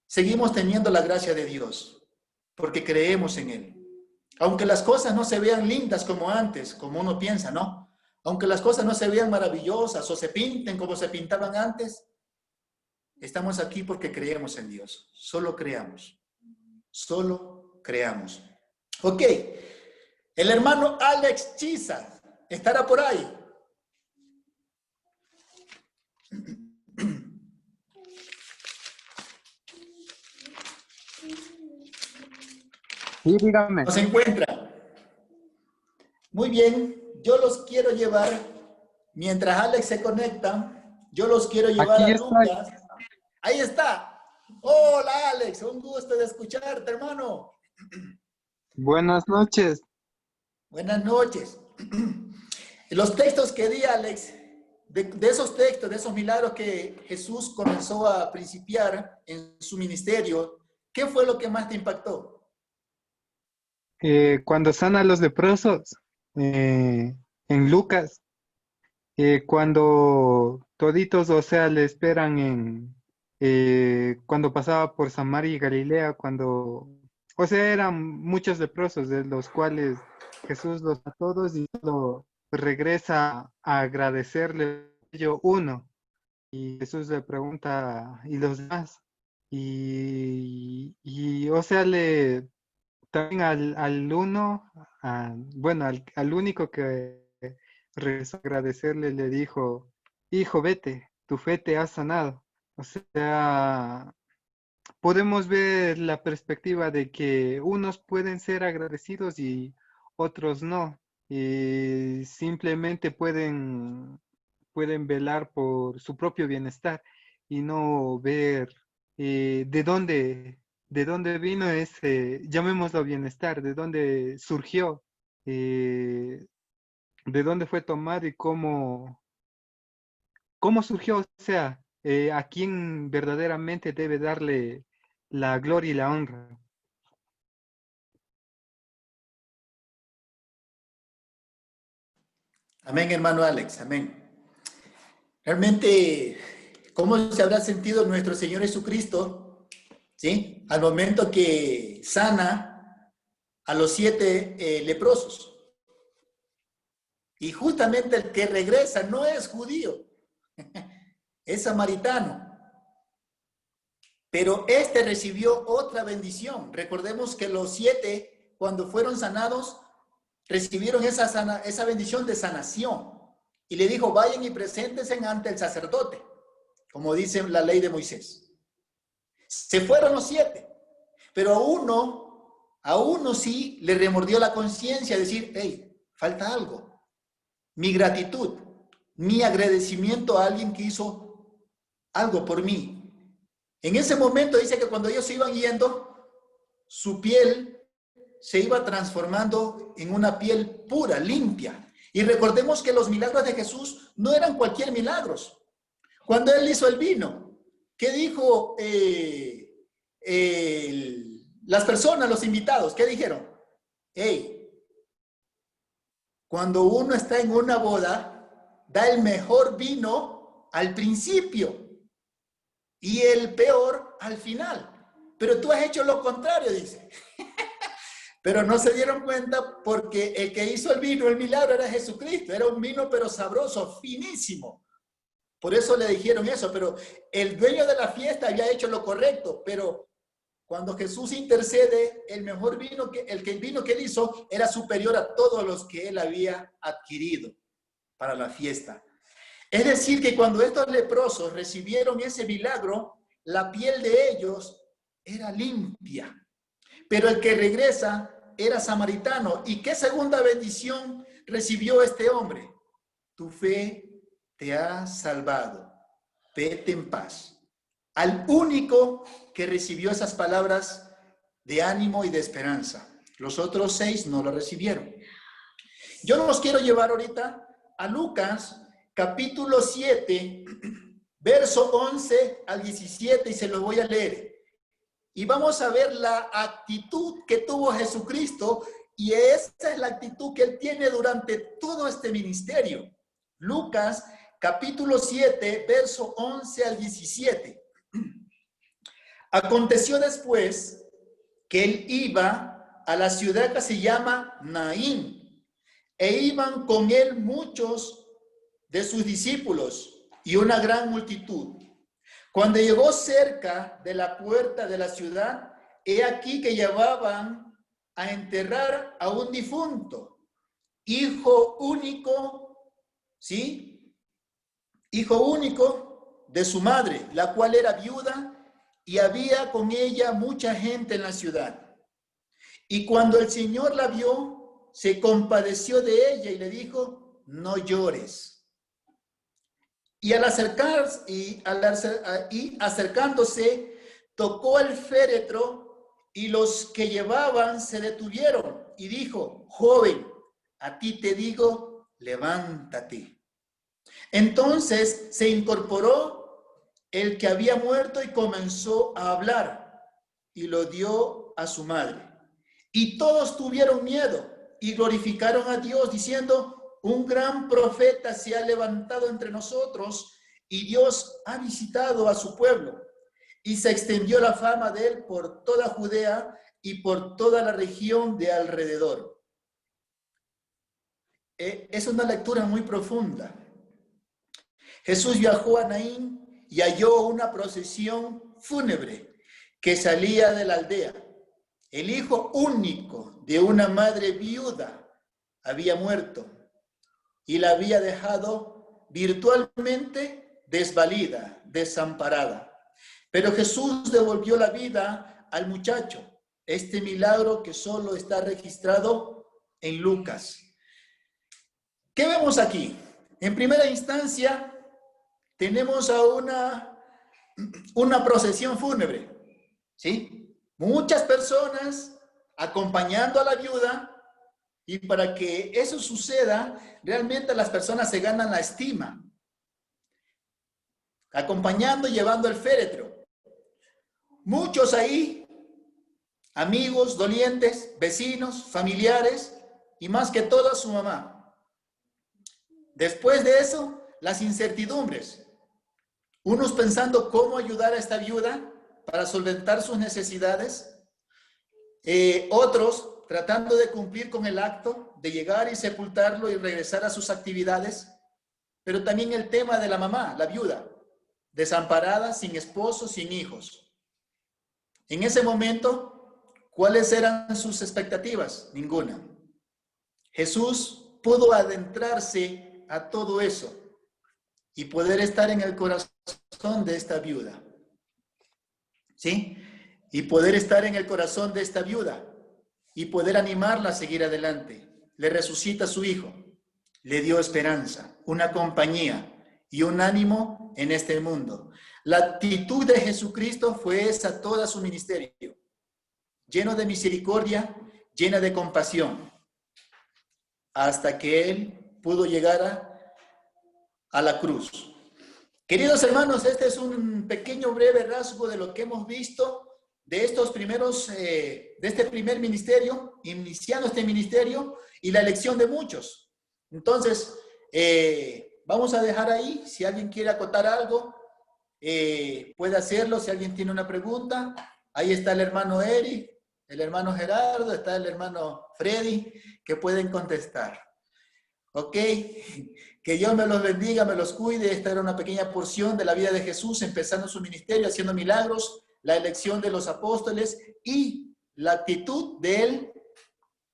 seguimos teniendo la gracia de Dios, porque creemos en Él. Aunque las cosas no se vean lindas como antes, como uno piensa, ¿no? Aunque las cosas no se vean maravillosas o se pinten como se pintaban antes, estamos aquí porque creemos en Dios. Solo creamos. Solo creamos. Ok. El hermano Alex Chiza estará por ahí. Sí, dígame. ¿No se encuentra? Muy bien, yo los quiero llevar, mientras Alex se conecta, yo los quiero llevar Aquí a estoy. Lucas. Ahí está. Hola Alex, un gusto de escucharte, hermano. Buenas noches. Buenas noches. Los textos que di, Alex, de esos textos, de esos milagros que Jesús comenzó a principiar en su ministerio, ¿qué fue lo que más te impactó? Cuando sana a los leprosos, en Lucas, cuando toditos, o sea, le esperan cuando pasaba por Samaria y Galilea, o sea, eran muchos leprosos, de los cuales Jesús los a todos y solo regresa a agradecerle yo uno. Y Jesús le pregunta, ¿y los demás? O sea, también al uno, bueno, al único que regresó a agradecerle, le dijo, hijo, vete, tu fe te ha sanado. O sea, podemos ver la perspectiva de que unos pueden ser agradecidos y otros no. Y simplemente pueden velar por su propio bienestar y no ver de dónde vino ese, llamémoslo bienestar, de dónde surgió, eh, de dónde fue tomado y cómo surgió, o sea, a quién verdaderamente debe darle la gloria y la honra. Amén, hermano Alex, amén. Realmente, ¿cómo se habrá sentido nuestro Señor Jesucristo, ¿sí? Al momento que sana a los 7 leprosos. Y justamente el que regresa no es judío, es samaritano. Pero este recibió otra bendición. Recordemos que los 7, cuando fueron sanados, recibieron esa bendición de sanación. Y le dijo, vayan y preséntense ante el sacerdote, como dice la ley de Moisés. Se fueron los 7, pero a uno sí le remordió la conciencia, decir, hey, falta algo. Mi gratitud, mi agradecimiento a alguien que hizo algo por mí. En ese momento dice que cuando ellos se iban yendo, su piel se iba transformando en una piel pura, limpia. Y recordemos que los milagros de Jesús no eran cualquier milagros. Cuando Él hizo el vino, ¿qué dijo las personas, los invitados? ¿Qué dijeron? Hey, cuando uno está en una boda, da el mejor vino al principio y el peor al final. Pero tú has hecho lo contrario, dice. Pero no se dieron cuenta porque el que hizo el vino, el milagro, era Jesucristo. Era un vino pero sabroso, finísimo. Por eso le dijeron eso, pero el dueño de la fiesta había hecho lo correcto, pero cuando Jesús intercede, el vino que él hizo era superior a todos los que él había adquirido para la fiesta. Es decir, que cuando estos leprosos recibieron ese milagro, la piel de ellos era limpia. Pero el que regresa era samaritano. ¿Y qué segunda bendición recibió este hombre? Tu fe te ha salvado. Vete en paz. Al único que recibió esas palabras de ánimo y de esperanza. Los otros 6 no lo recibieron. Yo los quiero llevar ahorita a Lucas, capítulo 7, verso 11 al 17, y se los voy a leer. Y vamos a ver la actitud que tuvo Jesucristo, y esa es la actitud que Él tiene durante todo este ministerio. Lucas, capítulo 7, verso 11 al 17. Aconteció después que Él iba a la ciudad que se llama Naín, e iban con Él muchos de sus discípulos y una gran multitud. Cuando llegó cerca de la puerta de la ciudad, he aquí que llevaban a enterrar a un difunto, hijo único, ¿sí? Hijo único de su madre, la cual era viuda, y había con ella mucha gente en la ciudad. Y cuando el Señor la vio, se compadeció de ella y le dijo, no llores. Y acercándose, tocó el féretro y los que llevaban se detuvieron y dijo, joven, a ti te digo, levántate. Entonces se incorporó el que había muerto y comenzó a hablar y lo dio a su madre. Y todos tuvieron miedo y glorificaron a Dios diciendo, un gran profeta se ha levantado entre nosotros y Dios ha visitado a su pueblo. Y se extendió la fama de él por toda Judea y por toda la región de alrededor. Es una lectura muy profunda. Jesús viajó a Naín y halló una procesión fúnebre que salía de la aldea. El hijo único de una madre viuda había muerto y la había dejado virtualmente desvalida, desamparada. Pero Jesús devolvió la vida al muchacho. Este milagro que solo está registrado en Lucas. ¿Qué vemos aquí? En primera instancia, tenemos a una procesión fúnebre, ¿sí? Muchas personas acompañando a la viuda, y para que eso suceda, realmente las personas se ganan la estima. Acompañando y llevando el féretro. Muchos ahí, amigos, dolientes, vecinos, familiares, y más que todo su mamá. Después de eso, las incertidumbres. Unos pensando cómo ayudar a esta viuda para solventar sus necesidades. Otros tratando de cumplir con el acto de llegar y sepultarlo y regresar a sus actividades. Pero también el tema de la mamá, la viuda, desamparada, sin esposo, sin hijos. En ese momento, ¿cuáles eran sus expectativas? Ninguna. Jesús pudo adentrarse a todo eso y poder estar en el corazón de esta viuda. ¿Sí? Y poder estar en el corazón de esta viuda y poder animarla a seguir adelante. Le resucita a su hijo, le dio esperanza, una compañía y un ánimo en este mundo. La actitud de Jesucristo fue esa toda su ministerio, lleno de misericordia, llena de compasión, hasta que Él pudo llegar a la cruz. Queridos hermanos, este es un pequeño breve rasgo de lo que hemos visto de estos primeros, de este primer ministerio, iniciando este ministerio y la elección de muchos. Entonces, vamos a dejar ahí, si alguien quiere acotar algo, puede hacerlo, si alguien tiene una pregunta. Ahí está el hermano Eric, el hermano Gerardo, está el hermano Freddy, que pueden contestar. ¿Ok? Que Dios me los bendiga, me los cuide. Esta era una pequeña porción de la vida de Jesús, empezando su ministerio, haciendo milagros, la elección de los apóstoles y la actitud de él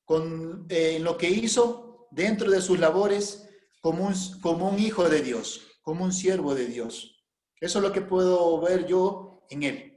con lo que hizo dentro de sus labores como un hijo de Dios, como un siervo de Dios. Eso es lo que puedo ver yo en él.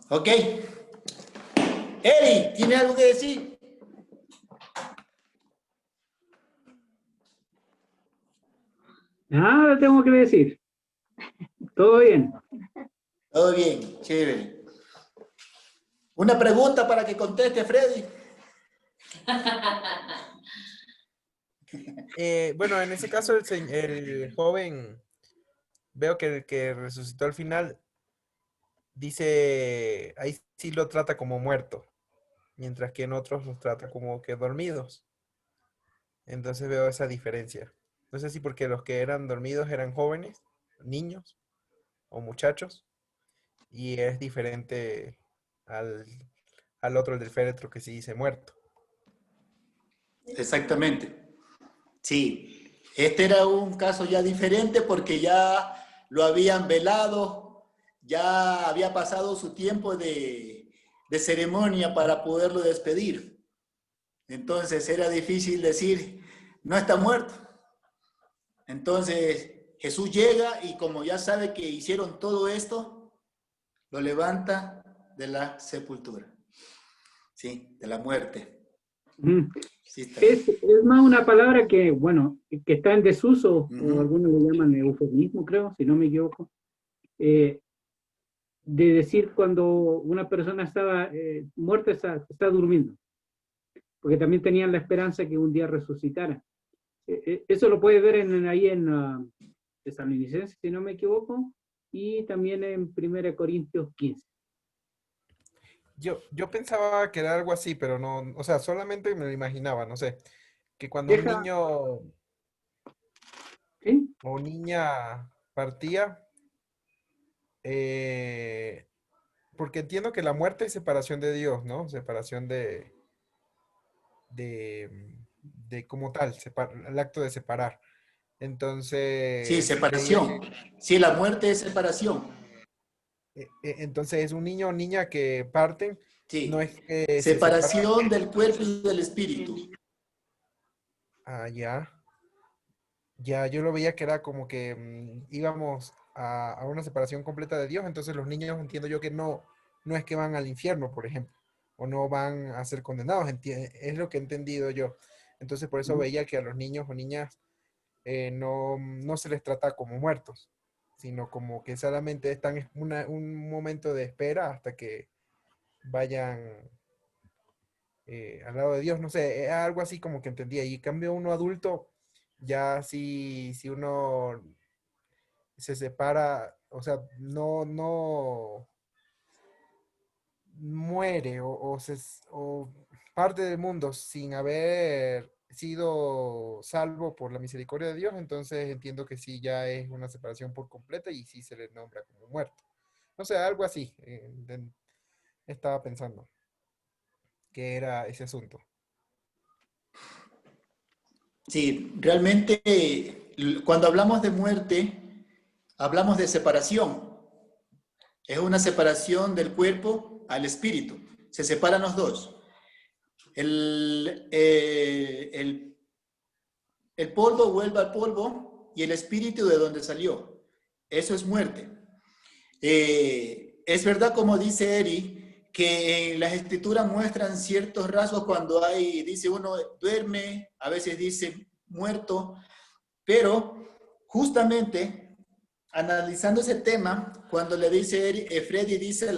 Ok. Eri, ¿tiene algo que decir? Nada tengo que decir. Todo bien. Todo bien, chévere. Una pregunta para que conteste, Freddy. Bueno, en ese caso el joven, veo que el que resucitó al final, dice, ahí sí lo trata como muerto, mientras que en otros los trata como que dormidos. Entonces veo esa diferencia. No sé si porque los que eran dormidos eran jóvenes, niños o muchachos, y es diferente al otro, el del féretro, que sí dice muerto. Exactamente. Sí. Este era un caso ya diferente porque ya lo habían velado, ya había pasado su tiempo de ceremonia para poderlo despedir. Entonces era difícil decir, no está muerto. Entonces Jesús llega y como ya sabe que hicieron todo esto, lo levanta de la sepultura, ¿sí? De la muerte. Sí está. Es más una palabra que, bueno, que está en desuso, Ujú. o algunos le llaman eufemismo, creo, si no me equivoco, de decir cuando una persona estaba muerta, está durmiendo, porque también tenían la esperanza que un día resucitara. Eso lo puede ver ahí en Tesalonicenses, si no me equivoco, y también en 1 Corintios 15. Yo pensaba que era algo así, pero no, o sea, solamente me lo imaginaba, no sé, que cuando un Deja, niño ¿sí? o niña partía, porque entiendo que la muerte es separación de Dios, ¿no? Separación de como tal, el acto de separar. Sí, Entonces, veía separación. Sí, la muerte es separación. entonces un niño o niña que parten, no Sí, es que se separan. separación del cuerpo y del espíritu. Ah, ya. Ya, yo lo veía que era como que íbamos a una separación completa de Dios, entonces los niños entiendo yo que no es que van al infierno, por ejemplo, o no van a ser condenados, es lo que he entendido yo. Entonces por eso veía que a los niños o niñas no se les trata como muertos, sino como que solamente están en un momento de espera hasta que vayan al lado de Dios, no sé, algo así como que entendía. Y en cambio uno adulto, ya si uno se separa, o sea, no muere o parte del mundo sin haber sido salvo por la misericordia de Dios, entonces entiendo que sí ya es una separación por completa y sí se le nombra como muerto. No sé, algo así, estaba pensando que era ese asunto. Sí, realmente cuando hablamos de muerte, hablamos de separación. Es una separación del cuerpo al espíritu. Se separan los dos. El polvo vuelve al polvo y el espíritu de donde salió. Eso es muerte. Es verdad, como dice Eri, que en las escrituras muestran ciertos rasgos cuando dice uno duerme, a veces dice muerto, pero justamente analizando ese tema, cuando le dice Freddy dice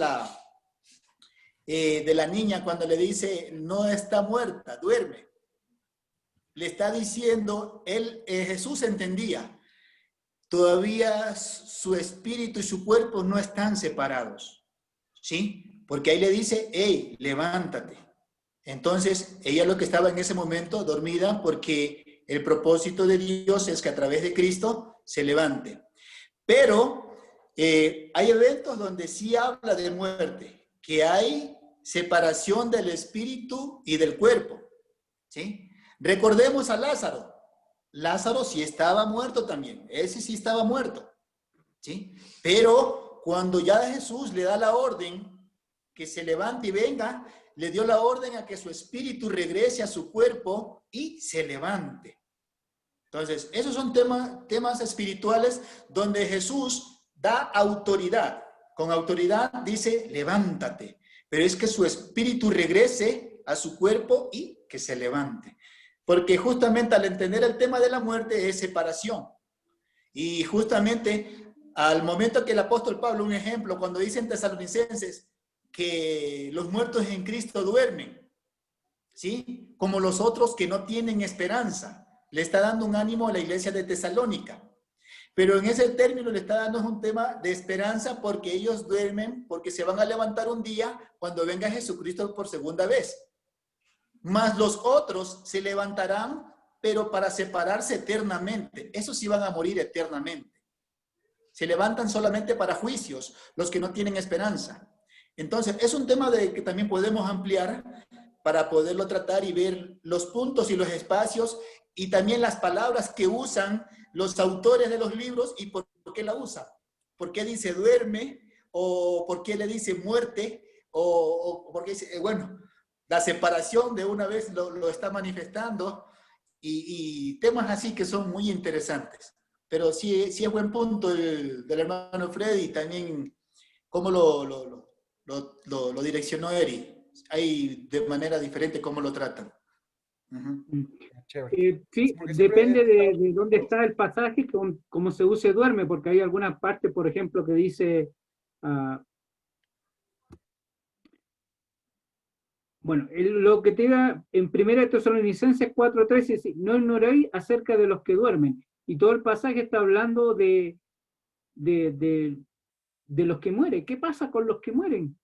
de la niña, cuando le dice no está muerta, duerme, le está diciendo, Jesús entendía, todavía su espíritu y su cuerpo no están separados, ¿sí? Porque ahí le dice, hey, levántate. Entonces, ella lo que estaba en ese momento dormida porque el propósito de Dios es que a través de Cristo se levante. Pero hay eventos donde sí habla de muerte, que hay separación del espíritu y del cuerpo, ¿sí? Recordemos a Lázaro. Lázaro sí estaba muerto también, ese sí estaba muerto, ¿sí? Pero cuando ya Jesús le da la orden que se levante y venga, le dio la orden a que su espíritu regrese a su cuerpo y se levante. Entonces, esos son temas espirituales donde Jesús da autoridad. Con autoridad dice, levántate. Pero es que su espíritu regrese a su cuerpo y que se levante. Porque justamente al entender el tema de la muerte es separación. Y justamente al momento que el apóstol Pablo, un ejemplo, cuando dice en Tesalonicenses que los muertos en Cristo duermen, ¿sí? Como los otros que no tienen esperanza. Le está dando un ánimo a la iglesia de Tesalónica. Pero en ese término le está dando un tema de esperanza porque ellos duermen, porque se van a levantar un día cuando venga Jesucristo por segunda vez. Mas los otros se levantarán, pero para separarse eternamente. Esos sí van a morir eternamente. Se levantan solamente para juicios, los que no tienen esperanza. Entonces, es un tema que también podemos ampliar para poderlo tratar y ver los puntos y los espacios y también las palabras que usan los autores de los libros y por qué la usan. ¿Por qué dice duerme? ¿O por qué le dice muerte? O por qué dice, bueno, la separación de una vez lo está manifestando y temas así que son muy interesantes. Pero sí es buen punto del hermano Freddy y también cómo lo direccionó Eri. Hay de manera diferente cómo lo tratan. Chévere. Sí, Porque siempre depende de dónde está el pasaje, cómo se use duerme, porque hay algunas partes, por ejemplo, que dice, bueno, lo que te da en 1 Tesalonicenses 4:13, dice, no ignoréis acerca de los que duermen, y todo el pasaje está hablando de los que mueren. ¿Qué pasa con los que mueren?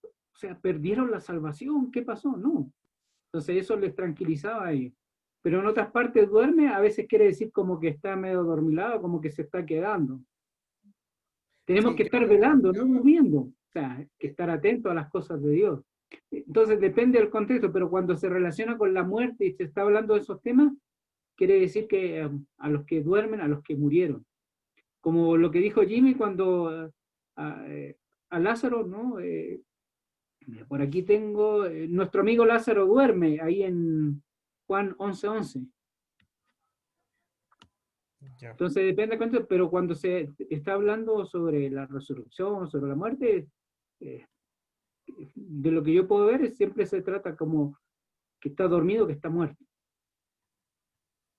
O sea, ¿perdieron la salvación? ¿Qué pasó? No. Entonces eso les tranquilizaba a ellos. Pero en otras partes duerme, a veces quiere decir como que está medio dormilado, como que se está quedando. Tenemos que estar velando, no durmiendo. O sea, que estar atentos a las cosas de Dios. Entonces depende del contexto, pero cuando se relaciona con la muerte y se está hablando de esos temas, quiere decir que a los que duermen, a los que murieron. Como lo que dijo Jimmy cuando a Lázaro, ¿no? Por aquí tengo, nuestro amigo Lázaro duerme, ahí en Juan 11:11. Entonces depende de cuánto, pero cuando se está hablando sobre la resurrección, sobre la muerte, de lo que yo puedo ver, siempre se trata como que está dormido, que está muerto.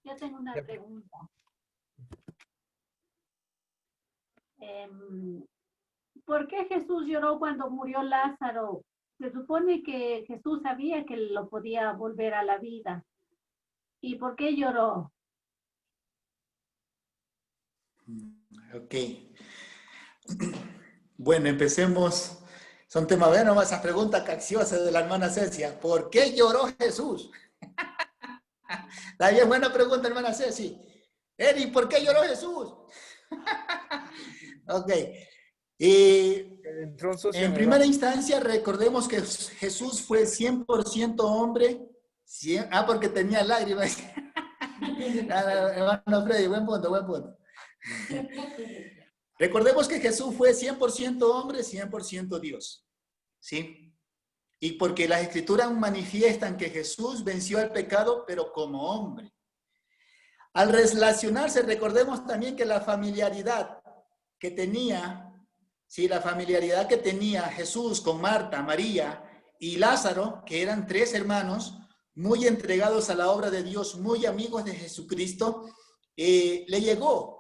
Yo tengo una pregunta. ¿Por qué Jesús lloró cuando murió Lázaro? Se supone que Jesús sabía que lo podía volver a la vida. ¿Y por qué lloró? Ok. Bueno, empecemos. Son temas, ven nomás esas preguntas capciosas de la hermana Cecia. ¿Por qué lloró Jesús? La bien buena pregunta, hermana Ceci. Eri, ¿por qué lloró Jesús? Ok. En primera instancia, recordemos que Jesús fue 100% hombre. Porque tenía lágrimas. Hermano Freddy, buen punto, buen punto. Recordemos que Jesús fue 100% hombre, 100% Dios. ¿Sí? Y porque las Escrituras manifiestan que Jesús venció al pecado, pero como hombre. Al relacionarse, recordemos también que la familiaridad que tenía, ¿sí? La familiaridad que tenía Jesús con Marta, María y Lázaro, que eran 3 hermanos, muy entregados a la obra de Dios, muy amigos de Jesucristo, le llegó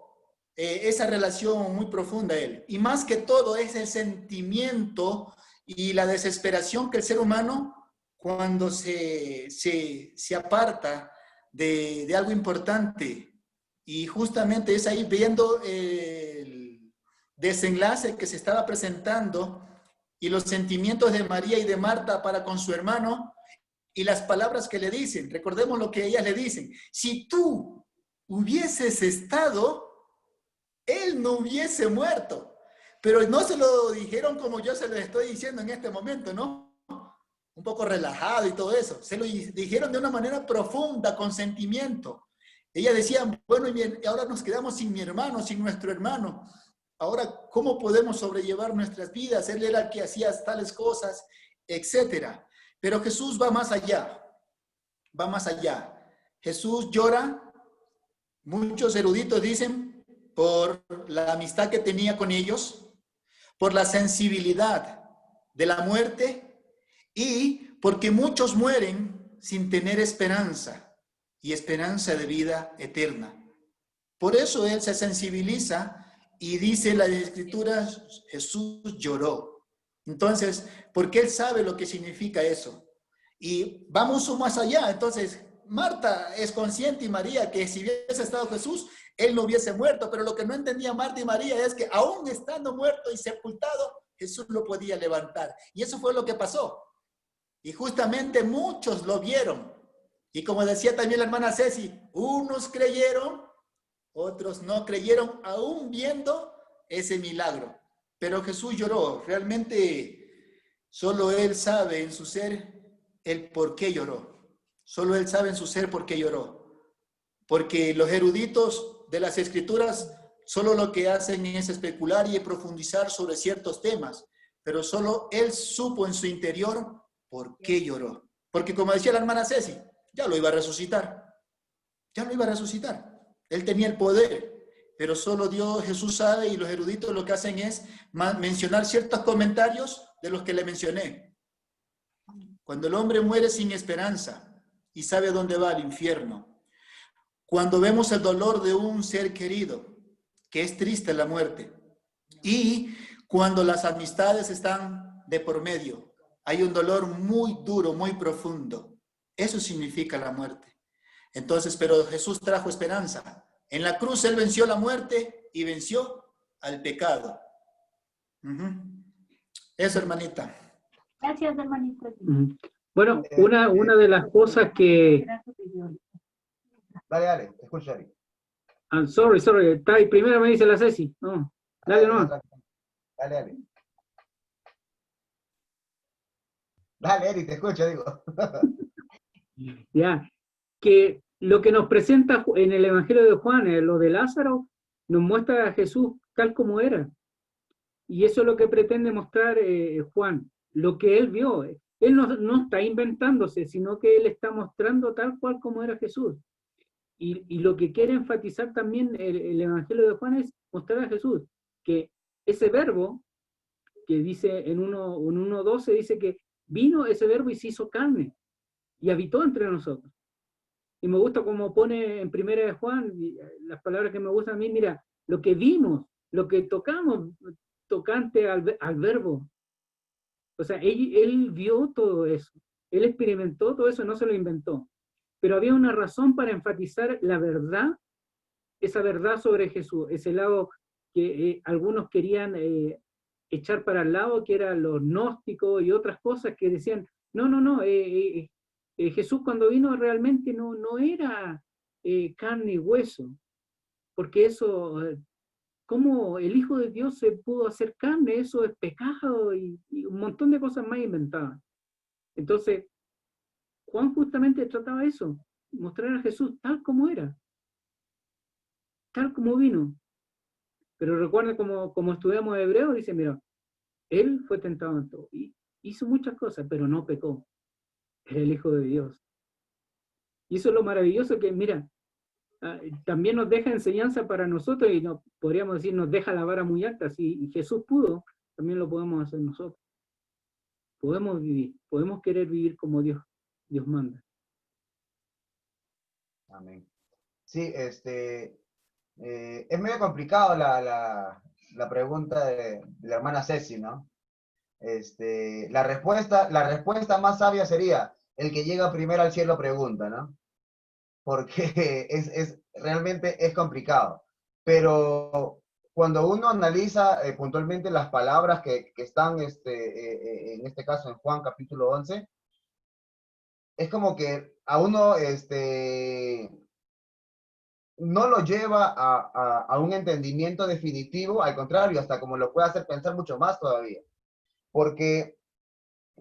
esa relación muy profunda a él. Y más que todo es el sentimiento y la desesperación que el ser humano, cuando se aparta de algo importante, y justamente es ahí viendo el desenlace que se estaba presentando y los sentimientos de María y de Marta para con su hermano y las palabras que le dicen. Recordemos lo que ellas le dicen. Si tú hubieses estado, él no hubiese muerto. Pero no se lo dijeron como yo se lo estoy diciendo en este momento, ¿no? Un poco relajado y todo eso. Se lo dijeron de una manera profunda, con sentimiento. Ellas decían, bueno, y ahora nos quedamos sin mi hermano, sin nuestro hermano. Ahora, ¿cómo podemos sobrellevar nuestras vidas? Él era el que hacía tales cosas, etcétera. Pero Jesús va más allá. Va más allá. Jesús llora. Muchos eruditos dicen por la amistad que tenía con ellos, por la sensibilidad de la muerte y porque muchos mueren sin tener esperanza y esperanza de vida eterna. Por eso él se sensibiliza y dice en las Escrituras, Jesús lloró. Entonces, porque él sabe lo que significa eso. Y vamos más allá. Entonces, Marta es consciente y María que si hubiese estado Jesús, él no hubiese muerto, pero lo que no entendía Marta y María es que aún estando muerto y sepultado, Jesús lo podía levantar. Y eso fue lo que pasó. Y justamente muchos lo vieron. Y como decía también la hermana Ceci, unos creyeron, otros no creyeron, aún viendo ese milagro. Pero Jesús lloró. Realmente solo él sabe en su ser el por qué lloró. Solo Él sabe en su ser por qué lloró. Porque los eruditos de las Escrituras solo lo que hacen es especular y profundizar sobre ciertos temas, pero solo Él supo en su interior por qué lloró. Porque como decía la hermana Ceci, ya lo iba a resucitar. Ya lo iba a resucitar. Él tenía el poder, pero solo Dios, Jesús sabe, y los eruditos lo que hacen es mencionar ciertos comentarios de los que le mencioné. Cuando el hombre muere sin esperanza y sabe dónde va, al infierno. Cuando vemos el dolor de un ser querido, que es triste la muerte. Y cuando las amistades están de por medio, hay un dolor muy duro, muy profundo. Eso significa la muerte. Entonces, pero Jesús trajo esperanza. En la cruz Él venció la muerte y venció al pecado. Eso, hermanita. Gracias, hermanita. Bueno, una de las cosas que... Dale, te escucho, Ari. Sorry, está ahí. Primero me dice la Ceci. No, dale, no. Dale. Dale, Eri, te escucho, digo. Ya, que lo que nos presenta en el Evangelio de Juan, lo de Lázaro, nos muestra a Jesús tal como era. Y eso es lo que pretende mostrar Juan, lo que él vio. Él no está inventándose, sino que él está mostrando tal cual como era Jesús. Y lo que quiere enfatizar también el Evangelio de Juan es mostrar a Jesús, que ese verbo, que dice en 1:12, dice que vino ese verbo y se hizo carne, y habitó entre nosotros. Y me gusta como pone en Primera de Juan, las palabras que me gustan a mí, mira, lo que vimos, lo que tocamos, tocante al verbo. O sea, él vio todo eso, él experimentó todo eso, no se lo inventó. Pero había una razón para enfatizar la verdad, esa verdad sobre Jesús, ese lado que algunos querían echar para el lado, que eran los gnósticos y otras cosas que decían, no, Jesús cuando vino realmente no era carne y hueso, porque eso, ¿cómo el Hijo de Dios se pudo hacer carne? Eso es pecado y un montón de cosas más inventadas. Entonces, Juan justamente trataba eso, mostrar a Jesús tal como era, tal como vino. Pero recuerda como estudiamos Hebreo, dice, mira, él fue tentado en todo, y hizo muchas cosas, pero no pecó. Era el Hijo de Dios. Y eso es lo maravilloso que, mira, también nos deja enseñanza para nosotros, y podríamos decir, nos deja la vara muy alta. Si Jesús pudo, también lo podemos hacer nosotros. Podemos vivir, podemos querer vivir como Dios manda. Amén. Sí, es medio complicado la pregunta de la hermana Ceci, ¿no? La respuesta más sabia sería, el que llega primero al cielo pregunta, ¿no? Porque realmente es complicado. Pero cuando uno analiza puntualmente las palabras que están, en este caso en Juan capítulo 11, es como que a uno, no lo lleva a un entendimiento definitivo, al contrario, hasta como lo puede hacer pensar mucho más todavía. Porque,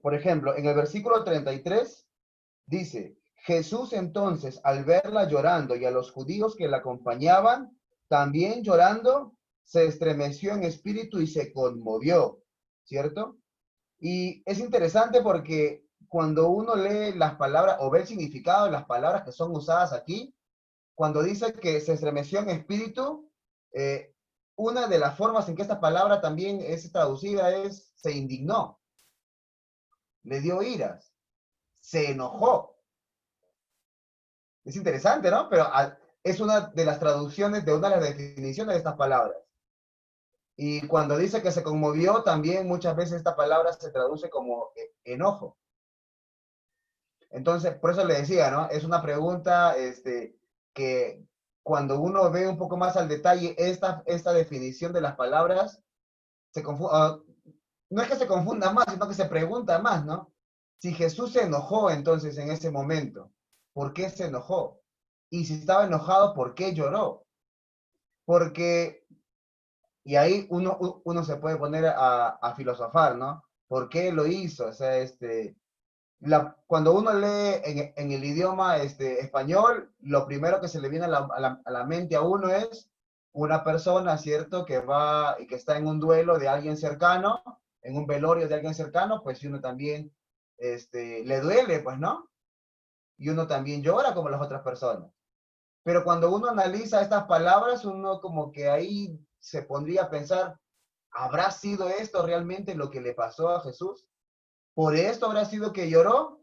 por ejemplo, en el versículo 33 dice, Jesús entonces, al verla llorando y a los judíos que la acompañaban, también llorando, se estremeció en espíritu y se conmovió, ¿cierto? Y es interesante porque cuando uno lee las palabras o ve el significado de las palabras que son usadas aquí, cuando dice que se estremeció en espíritu, una de las formas en que esta palabra también es traducida es se indignó, le dio iras, se enojó. Es interesante, ¿no? Pero es una de las traducciones, de una de las definiciones de estas palabras. Y cuando dice que se conmovió, también muchas veces esta palabra se traduce como enojo. Entonces, por eso le decía, ¿no? Es una pregunta que cuando uno ve un poco más al detalle esta definición de las palabras, no es que se confunda más, sino que se pregunta más, ¿no? Si Jesús se enojó entonces en ese momento, ¿por qué se enojó? Y si estaba enojado, ¿por qué lloró? Porque, y ahí uno se puede poner a filosofar, ¿no? ¿Por qué lo hizo? O sea, Cuando uno lee en el idioma español, lo primero que se le viene a la mente a uno es una persona, ¿cierto? Que va y que está en un duelo de alguien cercano, en un velorio de alguien cercano, pues uno también le duele, pues, ¿no? Y uno también llora como las otras personas. Pero cuando uno analiza estas palabras, uno como que ahí se pondría a pensar, ¿habrá sido esto realmente lo que le pasó a Jesús? ¿Por esto habrá sido que lloró?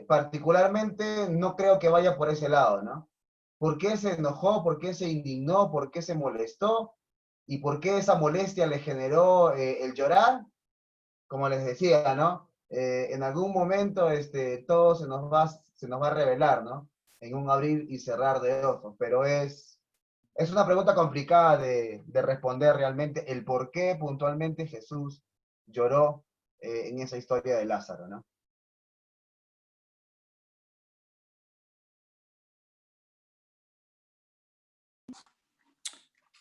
Particularmente no creo que vaya por ese lado, ¿no? ¿Por qué se enojó? ¿Por qué se indignó? ¿Por qué se molestó? ¿Y por qué esa molestia le generó el llorar? Como les decía, ¿no? En algún momento todo se nos va a revelar, ¿no? En un abrir y cerrar de ojos, pero es una pregunta complicada de responder realmente el por qué puntualmente Jesús lloró en esa historia de Lázaro, ¿no?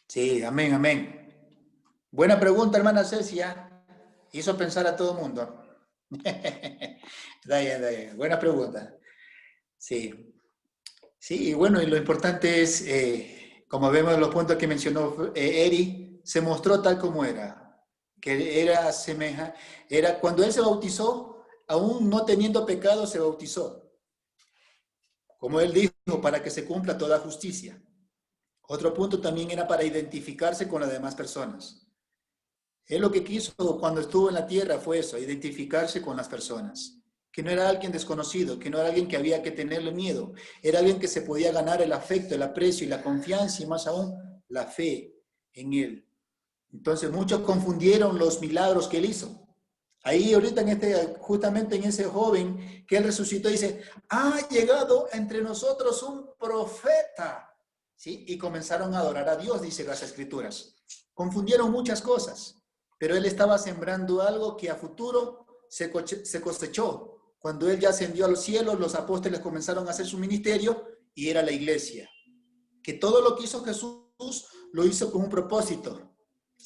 Sí, amén, amén. Buena pregunta, hermana Cecia. Hizo pensar a todo el mundo. Daya. Buena pregunta. Sí. Sí, y bueno, y lo importante es, como vemos en los puntos que mencionó Eri, se mostró tal como era, que era cuando él se bautizó, aún no teniendo pecado, se bautizó. Como él dijo, para que se cumpla toda justicia. Otro punto también era para identificarse con las demás personas. Él lo que quiso cuando estuvo en la tierra fue eso, identificarse con las personas. Que no era alguien desconocido, que no era alguien que había que tenerle miedo. Era alguien que se podía ganar el afecto, el aprecio y la confianza y más aún la fe en él. Entonces muchos confundieron los milagros que él hizo. Ahí ahorita justamente en ese joven que él resucitó dice, ha llegado entre nosotros un profeta. ¿Sí? Y comenzaron a adorar a Dios, dice las Escrituras. Confundieron muchas cosas. Pero él estaba sembrando algo que a futuro se cosechó. Cuando él ya ascendió a los cielos, los apóstoles comenzaron a hacer su ministerio y era la iglesia. Que todo lo que hizo Jesús lo hizo con un propósito.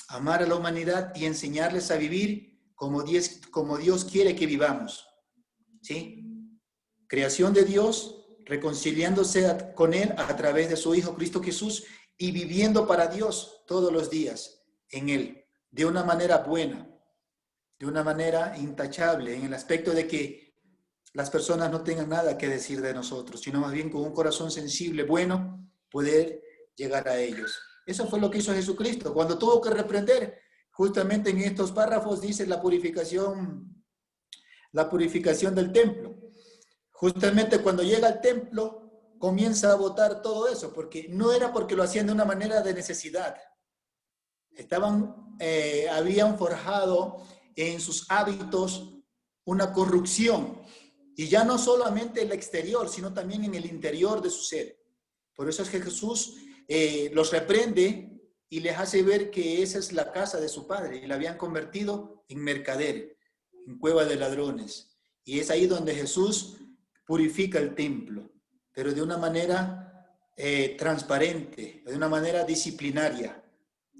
Amar a la humanidad y enseñarles a vivir como Dios quiere que vivamos. ¿Sí? Creación de Dios, reconciliándose con Él a través de su Hijo Cristo Jesús y viviendo para Dios todos los días en Él. De una manera buena, de una manera intachable, en el aspecto de que las personas no tengan nada que decir de nosotros, sino más bien con un corazón sensible, bueno, poder llegar a ellos. Eso fue lo que hizo Jesucristo. Cuando tuvo que reprender, justamente en estos párrafos dice la purificación del templo. Justamente cuando llega al templo, comienza a botar todo eso, porque no era porque lo hacían de una manera de necesidad. Habían forjado en sus hábitos una corrupción, y ya no solamente en el exterior, sino también en el interior de su ser. Por eso es que Jesús los reprende y les hace ver que esa es la casa de su padre, y la habían convertido en mercader, en cueva de ladrones. Y es ahí donde Jesús purifica el templo, pero de una manera transparente, de una manera disciplinaria,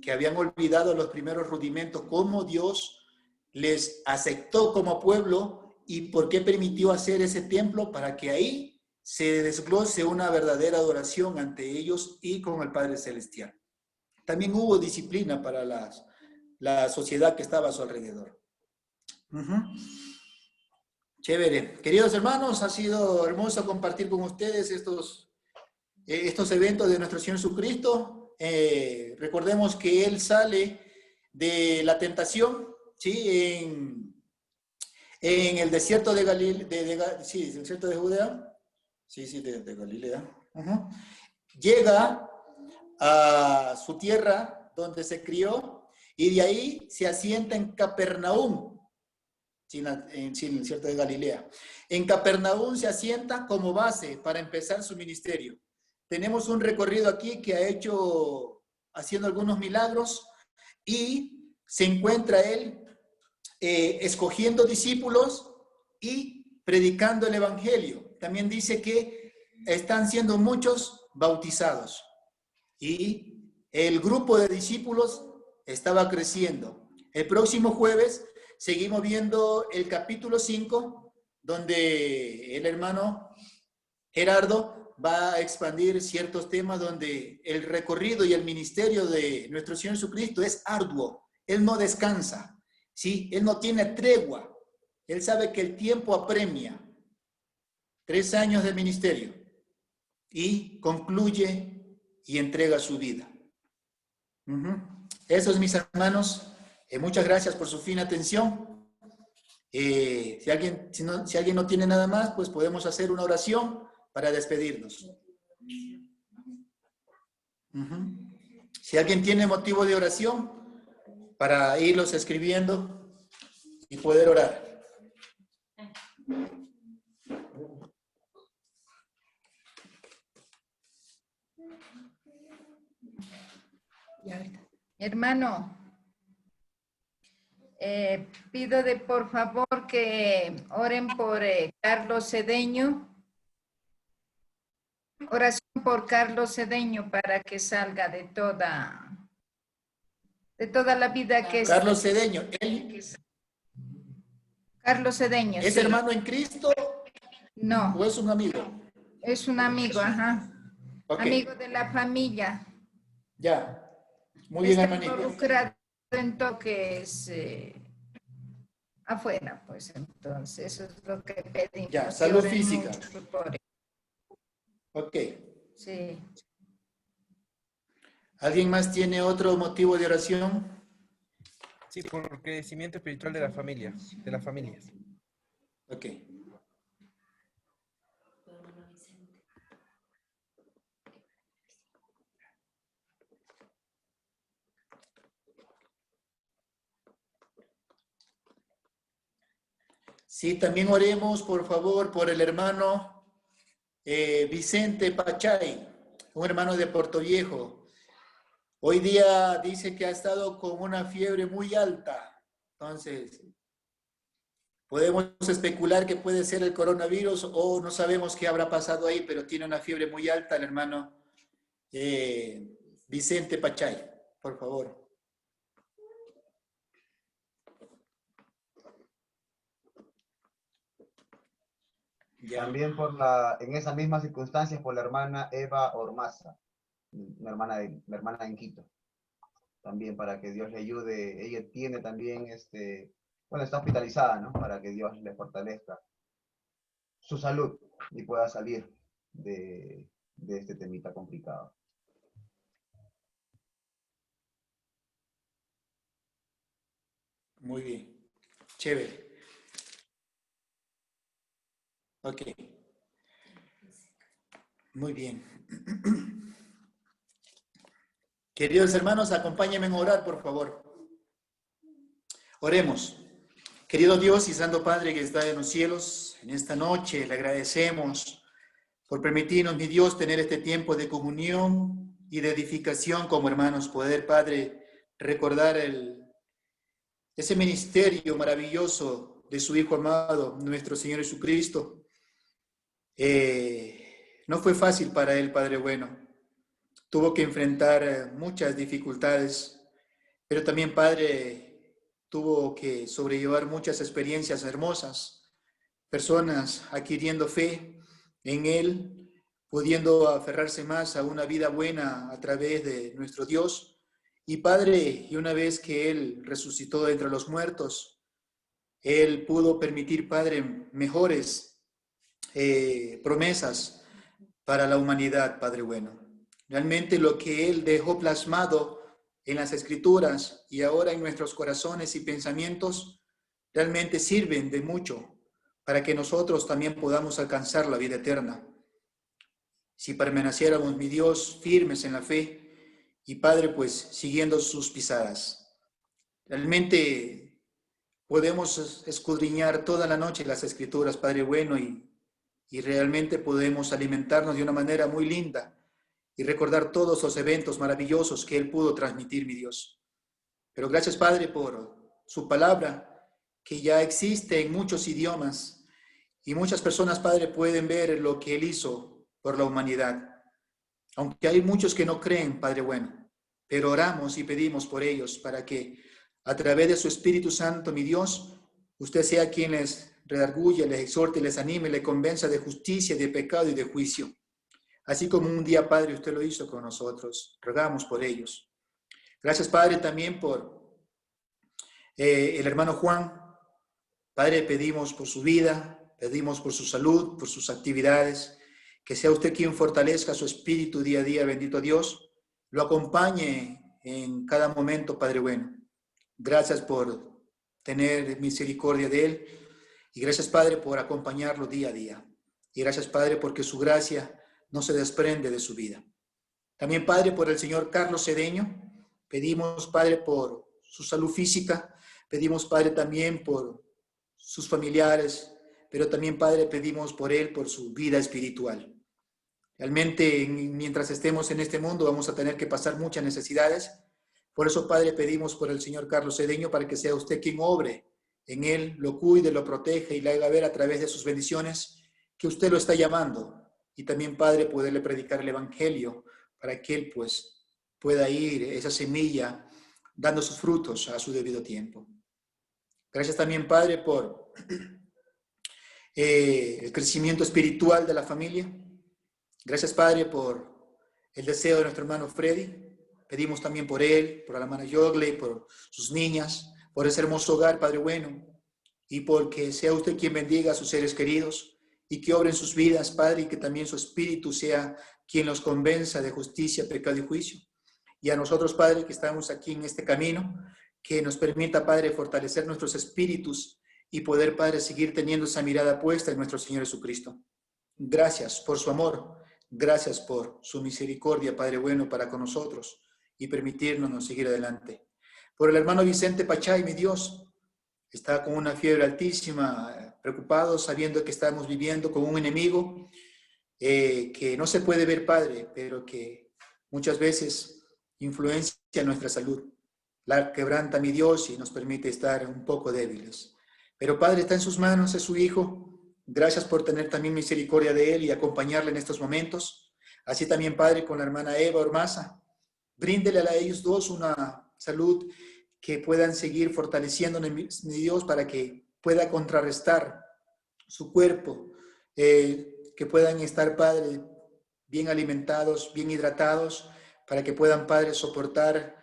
que habían olvidado los primeros rudimentos, cómo Dios les aceptó como pueblo y por qué permitió hacer ese templo, para que ahí se desglose una verdadera adoración ante ellos y con el Padre Celestial. También hubo disciplina para la sociedad que estaba a su alrededor. Chévere. Queridos hermanos, ha sido hermoso compartir con ustedes estos eventos de nuestro Señor Jesucristo. Recordemos que Él sale de la tentación, ¿sí? En el desierto de Galilea, sí, el desierto de Judea, sí, de Galilea. Llega a su tierra donde se crió y de ahí se asienta en Capernaum, en el desierto de Galilea. En Capernaum se asienta como base para empezar su ministerio. Tenemos un recorrido aquí que ha hecho haciendo algunos milagros y se encuentra él escogiendo discípulos y predicando el evangelio. También dice que están siendo muchos bautizados y el grupo de discípulos estaba creciendo. El próximo jueves seguimos viendo el capítulo 5, donde el hermano Gerardo va a expandir ciertos temas donde el recorrido y el ministerio de nuestro Señor Jesucristo es arduo. Él no descansa, ¿sí? Él no tiene tregua. Él sabe que el tiempo apremia. 3 años de ministerio y concluye y entrega su vida. Eso es, mis hermanos. Muchas gracias por su fina atención. Si alguien no tiene nada más, pues podemos hacer una oración para despedirnos. Si alguien tiene motivo de oración, para irlos escribiendo y poder orar. Hermano, pido por favor que oren por Carlos Cedeño. Oración por Carlos Cedeño para que salga de toda la vida que Carlos Cedeño, Carlos Cedeño. ¿Es sí. hermano en Cristo? No. ¿O es un amigo? Es un amigo, ajá. Okay. Amigo de la familia. Ya. Muy bien, hermanito. Está involucrado en todo que es afuera, pues entonces eso es lo que pedimos. Ya, salud que física. Ok. Sí. ¿Alguien más tiene otro motivo de oración? Sí, por el crecimiento espiritual de la familia, de las familias. Ok. Sí, también oremos, por favor, por el hermano Vicente Pachay, un hermano de Puerto Viejo. Hoy día dice que ha estado con una fiebre muy alta. Entonces, podemos especular que puede ser el coronavirus o no sabemos qué habrá pasado ahí, pero tiene una fiebre muy alta el hermano Vicente Pachay, por favor. Ya. También en esas mismas circunstancias por la hermana Eva Ormaza, mi hermana en Quito. También para que Dios le ayude. Ella tiene también, bueno, está hospitalizada, ¿no? Para que Dios le fortalezca su salud y pueda salir de este temita complicado. Muy bien. Chévere. Ok. Muy bien. Queridos hermanos, acompáñenme en orar, por favor. Oremos. Querido Dios y Santo Padre que está en los cielos, en esta noche le agradecemos por permitirnos, mi Dios, tener este tiempo de comunión y de edificación como hermanos. Poder, Padre, recordar ese ministerio maravilloso de su Hijo amado, nuestro Señor Jesucristo. No fue fácil para él, Padre bueno. Tuvo que enfrentar muchas dificultades, pero también, Padre, tuvo que sobrellevar muchas experiencias hermosas, personas adquiriendo fe en él, pudiendo aferrarse más a una vida buena a través de nuestro Dios. Y Padre, y una vez que él resucitó de entre los muertos, él pudo permitir, Padre, mejores promesas para la humanidad, Padre bueno. Realmente lo que él dejó plasmado en las Escrituras y ahora en nuestros corazones y pensamientos realmente sirven de mucho para que nosotros también podamos alcanzar la vida eterna. Si permaneciéramos, mi Dios, firmes en la fe y, Padre, pues siguiendo sus pisadas. Realmente podemos escudriñar toda la noche las Escrituras, Padre bueno, y realmente podemos alimentarnos de una manera muy linda y recordar todos los eventos maravillosos que él pudo transmitir, mi Dios. Pero gracias, Padre, por su palabra, que ya existe en muchos idiomas, y muchas personas, Padre, pueden ver lo que él hizo por la humanidad. Aunque hay muchos que no creen, Padre bueno, pero oramos y pedimos por ellos para que a través de su Espíritu Santo, mi Dios, usted sea quien les redarguya, les exhorte, les anime, les convenza de justicia, de pecado y de juicio. Así como un día, Padre, usted lo hizo con nosotros. Rogamos por ellos. Gracias, Padre, también por el hermano Juan. Padre, pedimos por su vida, pedimos por su salud, por sus actividades, que sea usted quien fortalezca su espíritu día a día, bendito Dios, lo acompañe en cada momento, Padre bueno. Gracias por tener misericordia de él y gracias, Padre, por acompañarlo día a día. Y gracias, Padre, porque su gracia no se desprende de su vida. También, Padre, por el señor Carlos Cedeño, pedimos, Padre, por su salud física, pedimos, Padre, también por sus familiares, pero también, Padre, pedimos por él, por su vida espiritual. Realmente, mientras estemos en este mundo, vamos a tener que pasar muchas necesidades. Por eso, Padre, pedimos por el señor Carlos Cedeño para que sea usted quien obre en él, lo cuide, lo protege y le haga ver a través de sus bendiciones que usted lo está llamando. Y también, Padre, poderle predicar el Evangelio para que él, pues, pueda ir esa semilla dando sus frutos a su debido tiempo. Gracias también, Padre, por el crecimiento espiritual de la familia. Gracias, Padre, por el deseo de nuestro hermano Freddy. Pedimos también por él, por la hermana Yogle, por sus niñas, por ese hermoso hogar, Padre bueno, y porque sea usted quien bendiga a sus seres queridos y que obre en sus vidas, Padre, y que también su espíritu sea quien los convenza de justicia, pecado y juicio. Y a nosotros, Padre, que estamos aquí en este camino, que nos permita, Padre, fortalecer nuestros espíritus y poder, Padre, seguir teniendo esa mirada puesta en nuestro Señor Jesucristo. Gracias por su amor, gracias por su misericordia, Padre bueno, para con nosotros y permitirnos seguir adelante. Por el hermano Vicente Pachay, mi Dios, está con una fiebre altísima, preocupado, sabiendo que estamos viviendo con un enemigo que no se puede ver, Padre, pero que muchas veces influencia nuestra salud. La quebranta, mi Dios, y nos permite estar un poco débiles. Pero, Padre, está en sus manos, es su Hijo. Gracias por tener también misericordia de él y acompañarle en estos momentos. Así también, Padre, con la hermana Eva Ormaza. Bríndele a ellos dos una salud que puedan seguir fortaleciendo, mi Dios, para que pueda contrarrestar su cuerpo, que puedan estar, Padre, bien alimentados, bien hidratados, para que puedan, Padre, soportar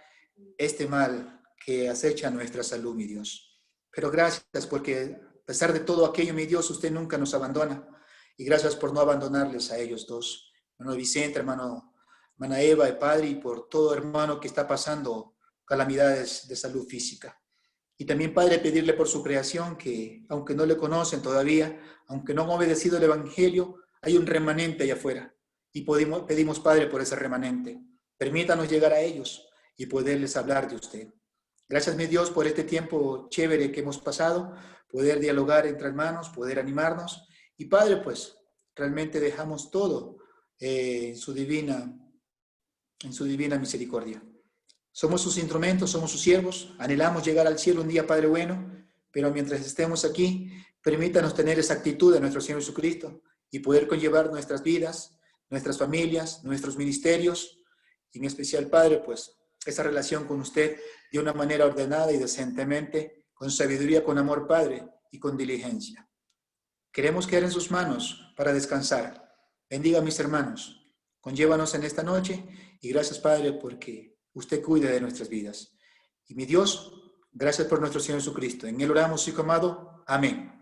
este mal que acecha nuestra salud, mi Dios. Pero gracias porque a pesar de todo aquello, mi Dios, usted nunca nos abandona. Y gracias por no abandonarles a ellos dos. Hermano Vicente, hermana Eva, y Padre, y por todo hermano que está pasando calamidades de salud física. Y también, Padre, pedirle por su creación que, aunque no le conocen todavía, aunque no han obedecido el Evangelio, hay un remanente allá afuera. Y pedimos, Padre, por ese remanente. Permítanos llegar a ellos y poderles hablar de usted. Gracias, mi Dios, por este tiempo chévere que hemos pasado, poder dialogar entre hermanos, poder animarnos. Y, Padre, pues, realmente dejamos todo en su divina misericordia. Somos sus instrumentos, somos sus siervos, anhelamos llegar al cielo un día, Padre bueno, pero mientras estemos aquí, permítanos tener esa actitud de nuestro Señor Jesucristo y poder conllevar nuestras vidas, nuestras familias, nuestros ministerios, y en especial, Padre, pues, esa relación con usted de una manera ordenada y decentemente, con sabiduría, con amor, Padre, y con diligencia. Queremos quedar en sus manos para descansar. Bendiga a mis hermanos. Conllévanos en esta noche y gracias, Padre, porque usted cuida de nuestras vidas. Y mi Dios, gracias por nuestro Señor Jesucristo. En Él oramos, Hijo amado. Amén.